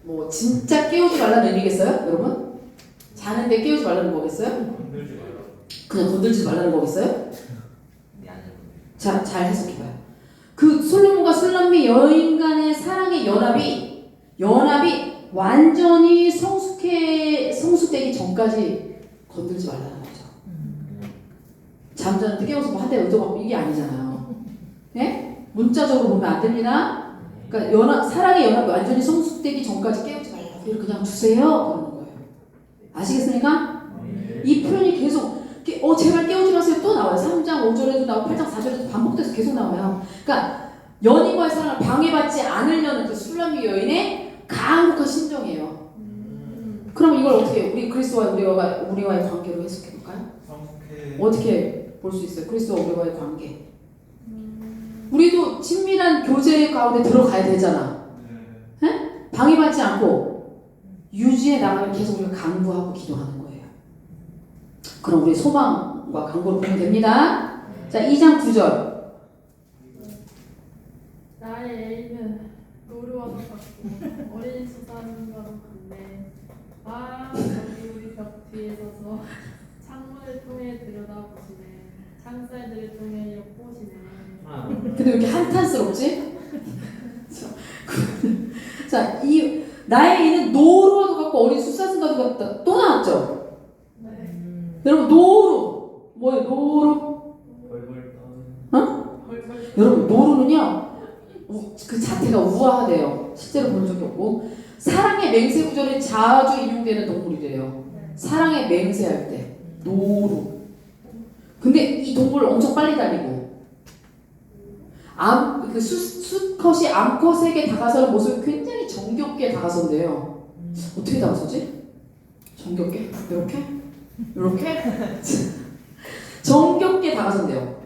뭐 진짜 깨우지 말라는 의미겠어요? 여러분? 자는데 깨우지 말라는 거겠어요? 그냥 건들지 말라는 거겠어요? 자, 잘 해석해봐요. 그 솔로몬과 술람미 여인 간의 사랑의 연합이 완전히 성숙되기 전까지 건들지 말라는 거죠. 잠자는데 깨워서 뭐 한 대 얻어갖고 이게 아니잖아요. 예? 문자적으로 보면 안 됩니다. 그러니까 사랑의 연합이 완전히 성숙되기 전까지 깨우지 말라고. 그냥 두세요. 그러는 거예요. 아시겠습니까? 이 표현이 계속 제발 깨우지 마세요. 또 나와요. 3장 5절에도 나오고 8장 4절에도 반복돼서 계속 나와요. 그러니까 연인과의 사랑을 방해받지 않으려는 그 술람미 여인의 강력한 심정이에요. 그럼 이걸 어떻게 해요? 우리 그리스도와 우리와의 관계로 해석해볼까요? 어떻게 볼 수 있어요? 그리스도와 우리와의 관계. 우리도 친밀한 교제 가운데 들어가야 되잖아. 네? 방해받지 않고 유지해 나가면 계속 우리가 강구하고 기도하는 거예요. 그럼 우리 소망과 강구를 보면 됩니다. 자, 2장 9절. 것과도 같고 어린 수사님과도 같네. 여기 우리 벽 뒤에 서서 창문을 통해 들여다보시네. 창살들을 통해 엿보시네. 근데 왜 이렇게 한탄스럽지? 자, 이 나의 이는 노루와도 같고 어린 숫사슴과도 같다. 또 나왔죠? 네. 여러분 노루 뭐예요? 노루? 벌벌 떠. 여러분 노루는요 그 자태가 우아하대요. 실제로 본 적이 없고 사랑의 맹세 구절에 자주 인용되는 동물이래요. 사랑의 맹세할 때 노루. 근데 이 동물 엄청 빨리 달리고 그 수컷이 암컷에게 다가서는 모습이 굉장히 정겹게 다가선대요. 어떻게 다가서지? 정겹게? 이렇게? 이렇게? 정겹게 다가선대요.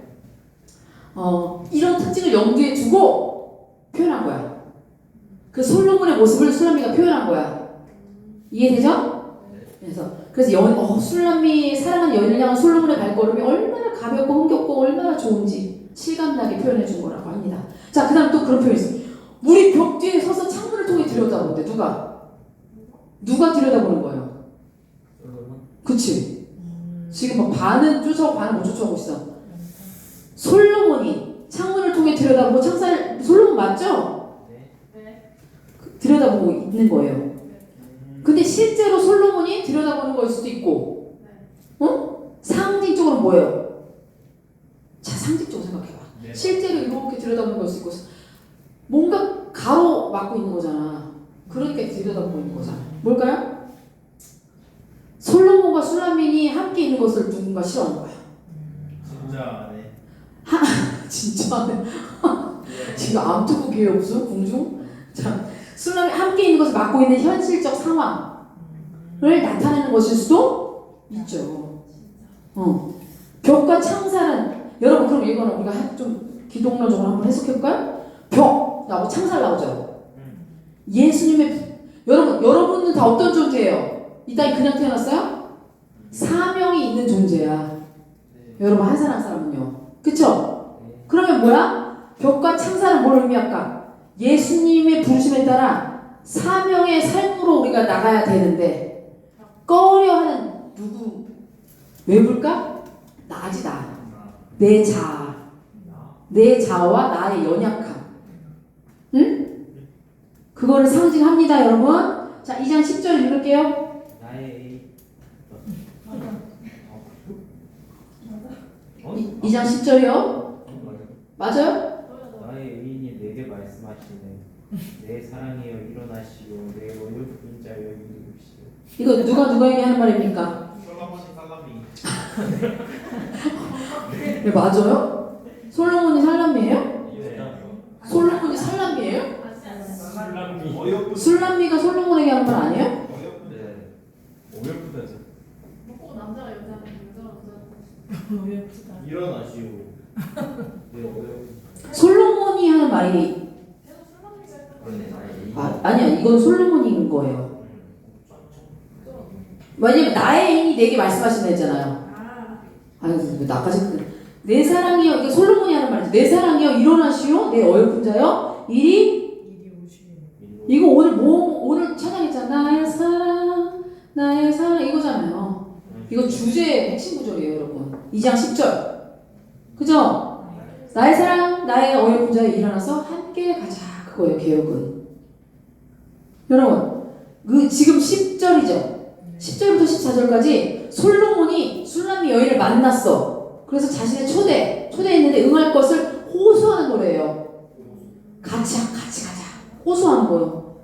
이런 특징을 염두에 두고 표현한 거야. 그 솔로몬의 모습을 술람미가 표현한 거야. 이해되죠? 그래서 술람미 사랑하는 여인을 향한 솔로몬의 발걸음이 얼마나 가볍고 흥겹고 얼마나 좋은지 실감나게 표현해 준 거라고 합니다. 자, 그 다음 또 그런 표현이 있어요. 우리 벽 뒤에 서서 창문을 통해 들여다보는데 누가 들여다보는 거예요? 그치? 지금 막 반은 쫓아오고 반은 못 쫓아오고 있어. 솔로몬이 창문을 통해 들여다보고 솔로몬 맞죠? 네. 들여다보고 있는 거예요. 근데 실제로 솔로몬이 들여다보는 걸 수도 있고, 상징적으로 뭐예요? 자, 상징적으로 생각해봐. 네. 실제로 이렇게 들여다보는 걸 수도 있고, 뭔가 가로막고 있는 거잖아. 그러니까 들여다보고 있는 거잖아. 뭘까요? 솔로몬과 술라민이 함께 있는 것을 누군가 싫어하는 거야. 진짜 네. 진짜 지금 암투국이에요 무슨 궁중? 자, 술람이 함께 있는 것을 맡고 있는 현실적 상황을 나타내는 것일 수도 있죠. 벽과 창살은 여러분 그럼 이거는 우리가 좀 기독론적으로 한번 해석해볼까요? 벽 나오고 창살 나오죠. 예수님의 여러분은 다 어떤 존재예요? 이 땅에 그냥 태어났어요? 사명이 있는 존재야. 여러분 한 사람 한 사람은요. 그쵸? 그러면 뭐야? 벽과 창살은 뭘 의미할까? 예수님의 부르심에 따라 사명의 삶으로 우리가 나가야 되는데 꺼려하는 누구? 외부일까? 나지 나. 내 자아. 내 자아와 나의 연약함. 응? 그거를 상징합니다 여러분. 자 2장 10절 읽을게요. 나의 2장 10절이요. 맞아요? 나의 의인이 내게 말씀하시네. 내 사랑이여 일어나시오. 내 어여쁜 자여 일으키시오. 이거 누가에게 하는 말입니까? 솔로몬이 살람이. 네, 맞아요? 솔로몬이 살람이에요? 네. 솔로몬이 살람이에요? 살람이. 어여쁜. 술람미가 솔로몬에게 하는 말 아니에요? 어여쁜. 네. 어여쁘다죠. 꼭 남자가 여자가 남자. 일어나시오. 네 어여쁜. 솔로몬이 하는 말이 아니야 이건 솔로몬인 거예요. 왜냐면 나의 애인이 내게 말씀하신다 했잖아요. 아니 나까지 내 사랑이여 이게 솔로몬이 하는 말이지. 내 사랑이여 일어나시오 내 어여쁜 자여 이리 이거 오늘 찬양했잖아. 나의 사랑 이거잖아요. 이거 주제의 핵심 구절이에요 여러분. 2장 10절 그죠? 나의 사랑 나의 어여쁜 자여 일어나서 함께 가자 그거예요 개혁은. 여러분 지금 10절이죠. 10절부터 14절까지 솔로몬이 술람미 여인을 만났어. 그래서 자신의 초대했는데 응할 것을 호소하는 노래예요. 같이 가자. 호소하는 거예요.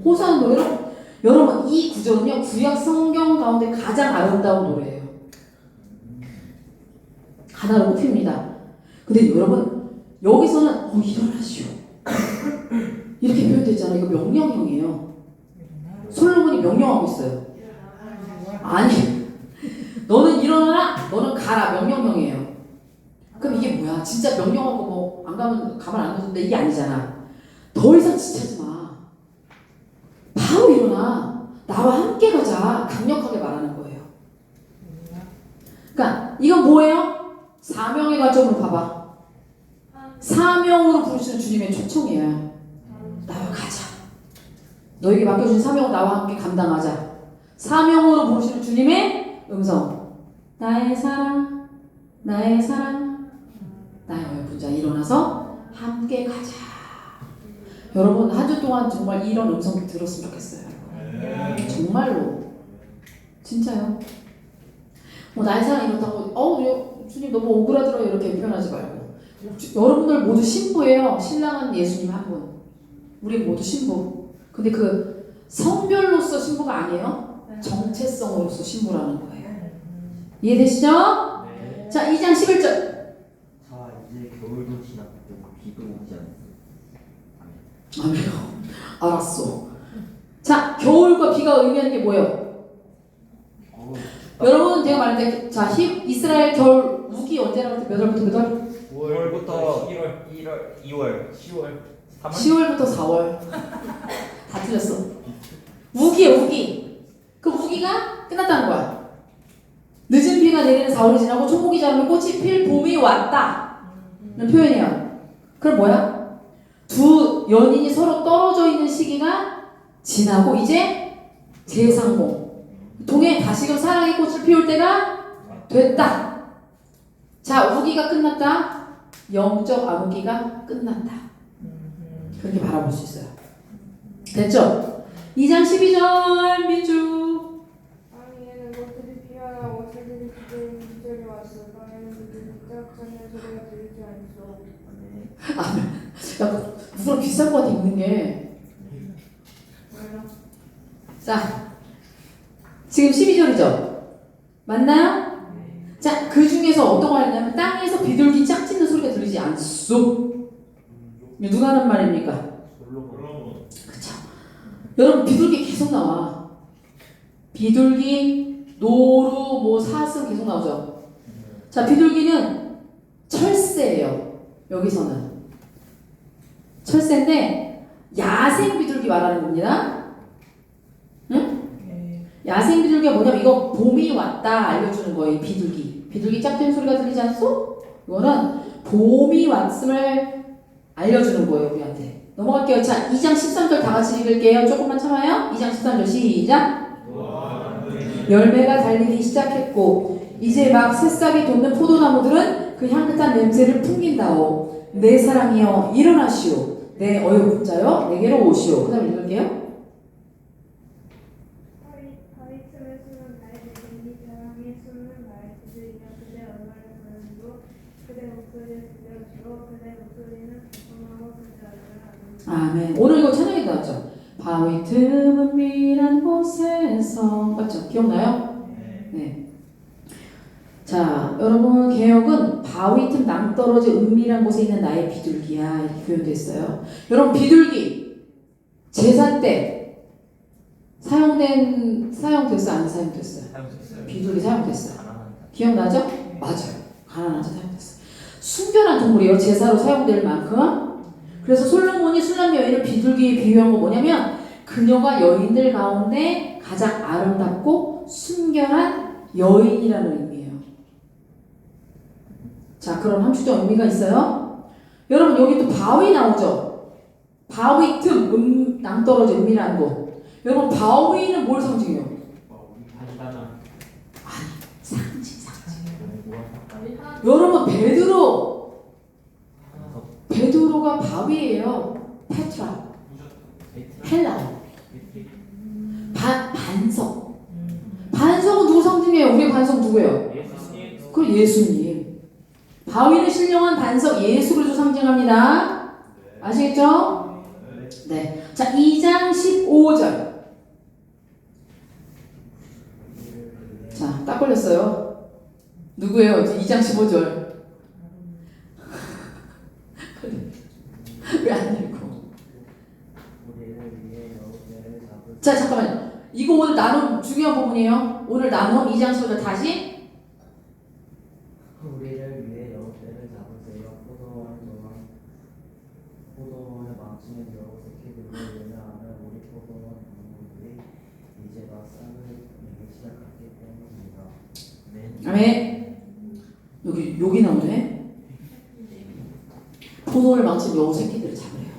호소하는 노래로 여러분 이 구절은요 구약 성경 가운데 가장 아름다운 노래예요. 하나로 꼽힙니다. 근데 여러분 여기서는 일어나시오 이렇게 표현됐잖아요. 이거 명령형이에요. 솔로몬이 명령하고 있어요. 아니 너는 일어나라 너는 가라 명령형이에요. 그럼 이게 뭐야? 진짜 명령하고 뭐 안 가면 가만 안 둬둔다 이게 아니잖아. 더 이상 지체하지 마. 바로 일어나. 나와 함께 가자. 강력하게 말하는 거예요. 그러니까 이건 뭐예요? 사명의 관점으로 봐봐. 사명으로 부르시는 주님의 초청이야. 나와 너에게 맡겨준 사명을 나와 함께 감당하자. 사명으로 부르시는 주님의 음성. 나의 사랑, 나의 사랑, 나의 어여쁜 자 일어나서 함께 가자. 여러분 한 주 동안 정말 이런 음성 들었으면 좋겠어요. 정말로 진짜요. 뭐 나의 사랑 이렇다고 주님 너무 오그라들어요 이렇게 표현하지 말고 여러분들 모두 신부예요. 신랑은 예수님 한 분. 우리 모두 신부. 근데 그 성별로서 신부가 아니에요. 정체성으로서 신부라는 거예요. 이해되시죠? 네. 자 2장 11절. 자 이제 겨울도 지났고 비도 오지 않고 아니요. 알았어. 자 겨울과 비가 의미하는 게 뭐예요? 여러분 제가 말할 때 자 이스라엘 겨울 우기 언제라고 했을 몇 월부터 몇 월? 5월부터 1월, 1월, 2월, 10월, 3월. 10월부터 4월. 다 틀렸어. 우기에 우기. 그 우기가 끝났다는 거야. 늦은 비가 내리는 4월이 지나고 초목이 자라면 꽃이 필 봄이 왔다. 는 표현이에요. 그럼 뭐야? 두 연인이 서로 떨어져 있는 시기가 지나고 이제 재상봉. 동해 다시금 사랑의 꽃을 피울 때가 됐다. 자, 우기가 끝났다. 영적 암흑기가 끝났다. 그렇게 바라볼 수 있어요. 됐죠? 2장 12절 민주. 아니에는 것들이 피하라고 새들이 기대는 계절이 왔어. 너희는 그들이 짝짝하는 소리가 들리지 않소. 야, 누구랑 비싼 거 같아 입는 게. 뭐예요? 자, 지금 12절이죠? 맞나요? 자, 그 중에서 어떤 거 하냐면 땅에서 비둘기 짝짓는 소리가 들리지 않소. 이거 누가 하는 말입니까? 그쵸. 여러분 비둘기 계속 나와. 비둘기, 노루, 뭐 사슴 계속 나오죠. 자, 비둘기는 철새예요. 여기서는 철새인데 야생 비둘기 말하는 겁니다. 응? 야생 비둘기가 뭐냐면 이거 봄이 왔다 알려주는 거예요. 비둘기 짝짓는 소리가 들리지 않소? 이거는 봄이 왔음을 알려주는 거예요. 우리한테. 넘어갈게요. 자, 2장 13절 다 같이 읽을게요. 조금만 참아요. 2장 13절 시작. 열매가 달리기 시작했고 이제 막 새싹이 돋는 포도나무들은 그 향긋한 냄새를 풍긴다오. 내 사랑이여 일어나시오. 내 어여쁜 자여 내게로 오시오. 그 다음에 읽을게요. 바위 틈에 숨은 나의 대신이 사랑이 숨는 나의 비둘기여 그대 얼마를 보여주고 그대 목소리를 들려주고 그대 목소리는 달콤하고 그대 얼마를 아멘. 오늘 이거 찬양이 나왔죠. 바위 틈 은밀한 곳에서 맞죠? 기억나요? 네. 자, 여러분 개혁은 바위 틈 낭떠러지 은밀한 곳에 있는 나의 비둘기야 이렇게 표현되어 있어요. 여러분 비둘기 제사 때 사용됐어요? 안 사용됐어요? 비둘기 사용됐어요. 기억나죠? 맞아요. 가난한 자 사용됐어요. 순결한 동물이에요. 제사로 사용될 만큼. 그래서 솔로몬이 술람 여인을 비둘기에 비유한 거 뭐냐면 그녀가 여인들 가운데 가장 아름답고 순결한 여인이라는 의미예요. 자, 그런 함축적 의미가 있어요. 여러분 여기 또 바위 나오죠. 바위 틈 낭떠러지 은밀한 곳. 여러분 바위는 뭘 상징해요? 상징. 우리 하나 여러분 베드로가 바위예요. 페트라. 헬라어. 반석. 반석은 누구 상징해요? 우리 반석 누구예요? 그 예수님. 바위는 신령한 반석 예수 그리스도 상징합니다. 아시겠죠? 네. 자, 2장 15절. 자, 딱 걸렸어요. 누구예요? 2장 15절. 왜 안 읽고? 자, 잠깐만요. 이거 오늘 나눔 중요한 부분이에요. 오늘 나눔 2장 15절 다시. 우리를 위해 여호와를 잡으세요. 포도원을 망치는 여호 새끼들로 왜냐하면 우리 포도원 농부들이 이제 막 싹을 내기 시작하기 때문입니다. 아멘. 여기 나오네. 포도를 망친 여우 새끼들을 잡으래요.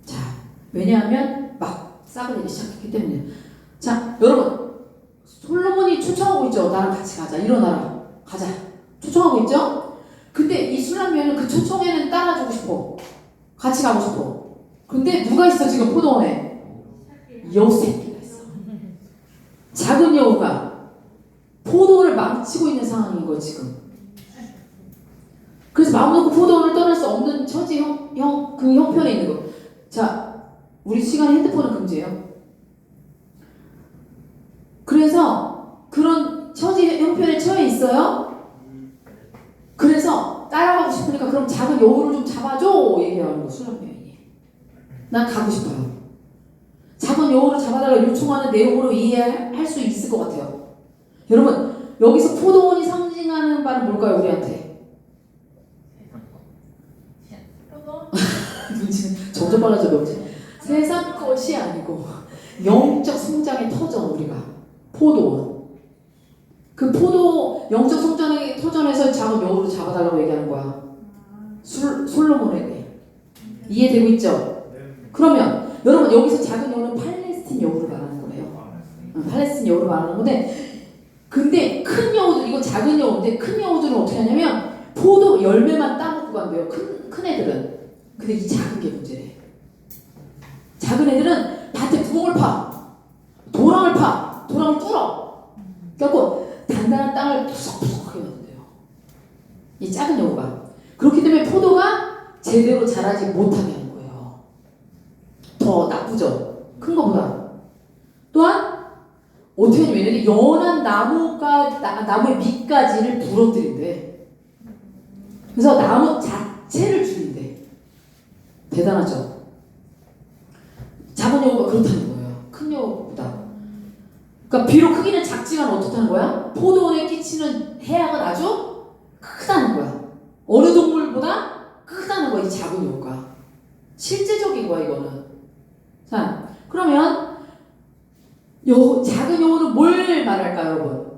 자, 왜냐하면 때문에. 자, 여러분, 솔로몬이 초청하고 있죠. 나랑 같이 가자. 일어나라. 가자. 초청하고 있죠? 근데 이 술람미는 그 초청에는 따라주고 싶어. 같이 가고 싶어. 근데 누가 있어 지금 포도원에? 여우새끼가 있어. 작은 여우가 포도원을 망치고 있는 상황인 거 지금. 그래서 마음 놓고 포도원을 떠날 수 없는 처지 그 형편에 있는 거. 자, 우리 시간에 핸드폰은 금지예요. 그래서 그런 처지 형편에 처해 있어요. 그래서 따라가고 싶으니까 그럼 작은 여우를 좀 잡아줘 얘기하는 거 술람여인이. 난 가고 싶어요. 작은 여우를 잡아달라 요청하는 내용으로 이해할 수 있을 것 같아요. 여러분 여기서 포도원이 상징하는 바는 뭘까요 우리한테? 포도? 눈치는 점점 빨라져 명치. 세상 것이 아니고 영적 성장의 터전 우리가 포도원. 그 포도 영적 성장의 터전에서 작은 여우를 잡아달라고 얘기하는 거야. 솔로몬에게. 이해되고 있죠? 그러면 여러분 여기서 작은 여우는 팔레스틴 여우를 말하는 거예요. 팔레스틴 여우를 말하는 건데 근데 큰 여우들 이거 작은 여우인데 큰 여우들은 어떻게 하냐면 포도 열매만 따먹고 간대요. 큰 애들은. 근데 이 작은 게 문제래. 작은 애들은 밭에 구멍을 파. 도랑을 뚫어. 그래갖고 단단한 땅을 푸석푸석하게 만든대요. 이 작은 여우가. 그렇기 때문에 포도가 제대로 자라지 못하게 하는 거예요. 더 나쁘죠? 큰 거보다. 또한 어떻게 하냐면 얘네들이 연한 나무의 밑가지를 부러뜨린대. 그래서 나무 자체를 죽인대. 대단하죠? 작은 여우가 그렇다는 거예요. 큰 여우보다. 그러니까 비록 크기는 작지만 어떻다는 거야? 포도원에 끼치는 해악은 아주 크다는 거야. 어느 동물보다 크다는 거야. 이 작은 여우가. 실제적인 거야 이거는. 자 그러면 작은 여우는 뭘 말할까요 여러분?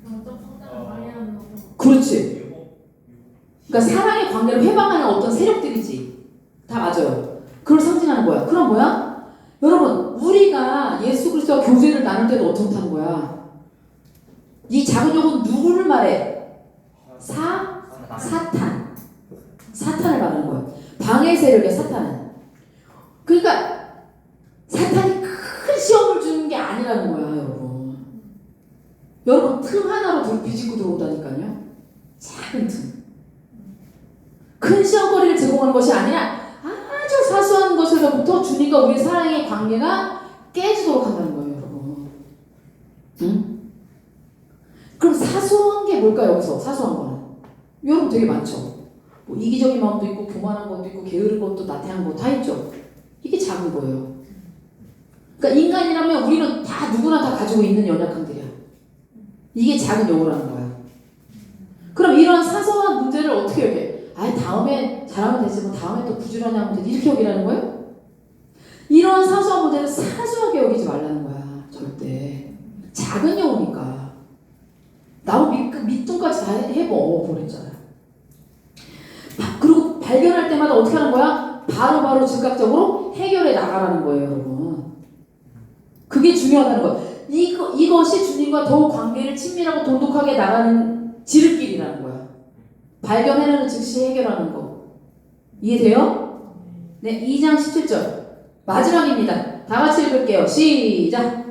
영적 성장을 많이 하는 거고. 그렇지. 그러니까 사랑의 관계를 회방하는 어떤 세력들이지. 다 맞아요. 그걸 상징하는 거야. 그럼 뭐야? 여러분 우리가 예수 그리스도와 교제를 나눌 때도 어떻다는 거야? 이 작은 여우는 누구를 말해? 사탄을 말하는 거야. 방해 세력의 사탄은. 그러니까 사탄이 큰 시험을 주는 게 아니라는 거야 여러분. 여러분 틈 하나로 비집고 들어온다니까요. 작은 틈. 큰 시험거리를 제공하는 것이 아니라 아주 사소한 것에서부터 주님과 우리의 사랑의 관계가 깨지도록 한다는 거예요 여러분. 응? 그럼 사소한 게 뭘까요 여기서? 사소한 거는 여러분 되게 많죠. 뭐 이기적인 마음도 있고 교만한 것도 있고 게으른 것도 나태한 거 다 있죠. 이게 작은 거예요. 그러니까 인간이라면 우리는 다 누구나 다 가지고 있는 연약함들이야. 이게 작은 여우라는 거야. 그럼 이런 사소한 문제를 어떻게 여겨? 다음에 잘하면 되지 뭐 다음에 또 부지런히 하면 되지 이렇게 여기라는 거예요? 이런 사소한 문제는 사소하게 여기지 말라는 거야. 절대. 작은 여우니까. 나무 밑둥까지 다 해버렸잖아요. 그리고 발견할 때마다 어떻게 하는 거야? 바로바로 즉각적으로 해결해 나가라는 거예요 여러분. 그게 중요하다는 거예요. 이것이 주님과 더욱 관계를 친밀하고 돈독하게 나가는 지름길이라는 거야. 발견해내는 즉시 해결하는 거. 이해돼요? 네, 2장 17절 마지막입니다. 다 같이 읽을게요. 시작.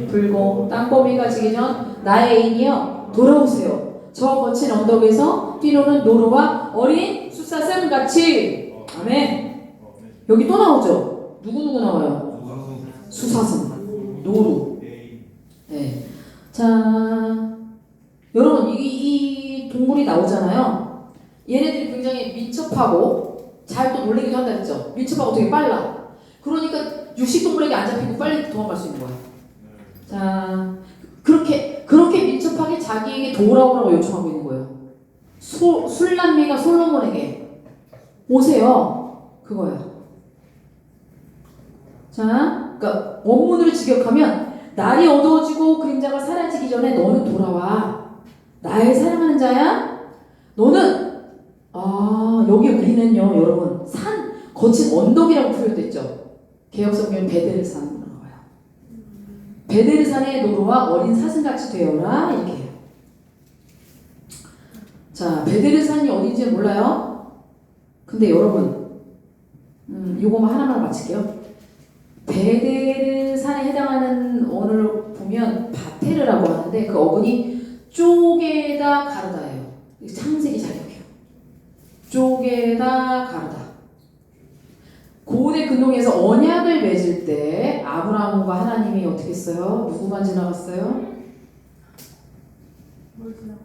불고 땅거미가 지기 전 나의 애인이여 돌아오세요. 저 거친 언덕에서 뛰노는 노루와 어린 숫사슴 같이. 아멘. 여기 또 나오죠. 누구 나와요? 수사슴, 노루. 네. 자, 여러분 이 동물이 나오잖아요. 얘네들이 굉장히 민첩하고 잘 또 놀래기도 한다 했죠. 민첩하고 되게 빨라. 그러니까 육식동물에게 안 잡히고 빨리 도망갈 수 있는 거야. 자, 그렇게 민첩하게 자기에게 돌아오라고 요청하고 있는 거예요. 술람미가 솔로몬에게 오세요. 그거야. 자, 그러니까 원문으로 직역하면 날이 어두워지고 그림자가 사라지기 전에 너는 돌아와. 나의 사랑하는 자야. 너는 여기 우리는요 여러분 산 거친 언덕이라고 표현됐죠. 개혁성경은 베델산으로 나와요. 베델산의 노루와 어린 사슴같이 되어라 이렇게 해요. 자, 베델산이 어딘지 몰라요? 근데 여러분 요거만 하나만 맞힐게요. 베델산에 해당하는 언어를 보면 바테르라고 하는데 그 어근이 쪼개다 가르다예요. 창세기 자격이에요. 쪼개다 가르다. 고대 근동에서 언약을 맺을 때 아브라함과 하나님이 어떻게 했어요? 누구만 지나갔어요? 뭘 지나가?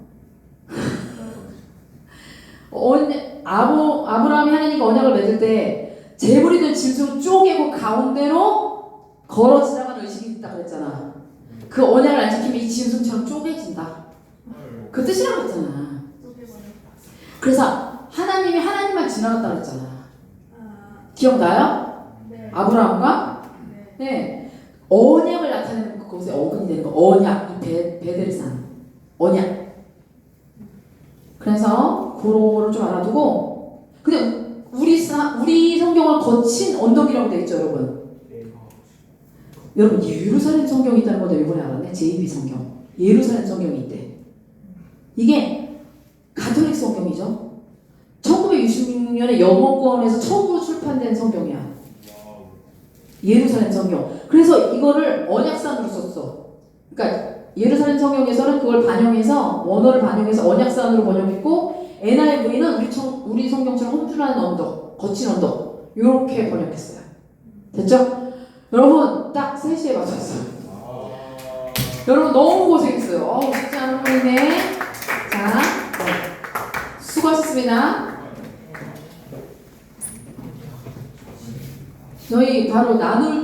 아브라함이 하나님과 언약을 맺을 때 재물이든 짐승을 쪼개고 가운데로 걸어 지나가는 의식이 있다 그랬잖아. 그 언약을 안 지키면 이 짐승처럼 쪼개진다. 그 뜻이라고 했잖아. 그래서 하나님이 하나님만 지나갔다 그랬잖아. 기억나요? 네. 아브라함과? 네. 네. 언약을 나타내는 그것의 어근이 되는 거. 언약. 이 베델산. 언약. 그래서 그거를 좀 알아두고. 근데 우리 성경은 거친 언덕이라고 되어 있죠, 여러분. 여러분 예루살렘 성경이 있다는 것도 이번에 알았네. JB 성경. 예루살렘 성경이 있대. 이게 가톨릭 성경이죠. 1966년에 영어권에서 처음으로 출판된 성경이야. 예루살렘 성경. 그래서 이거를 언약산으로 썼어. 그러니까 예루살렘 성경에서는 그걸 반영해서 원어를 반영해서 언약산으로 번역했고 NIV는 우리 성경처럼 험준한 언덕, 거친 언덕 이렇게 번역했어요. 됐죠? 여러분 딱 3시에 맞췄어요. 여러분 너무 고생했어요. 쉽지 않은 분이네. 자, 네. 수고하셨습니다. 저희 바로 나눌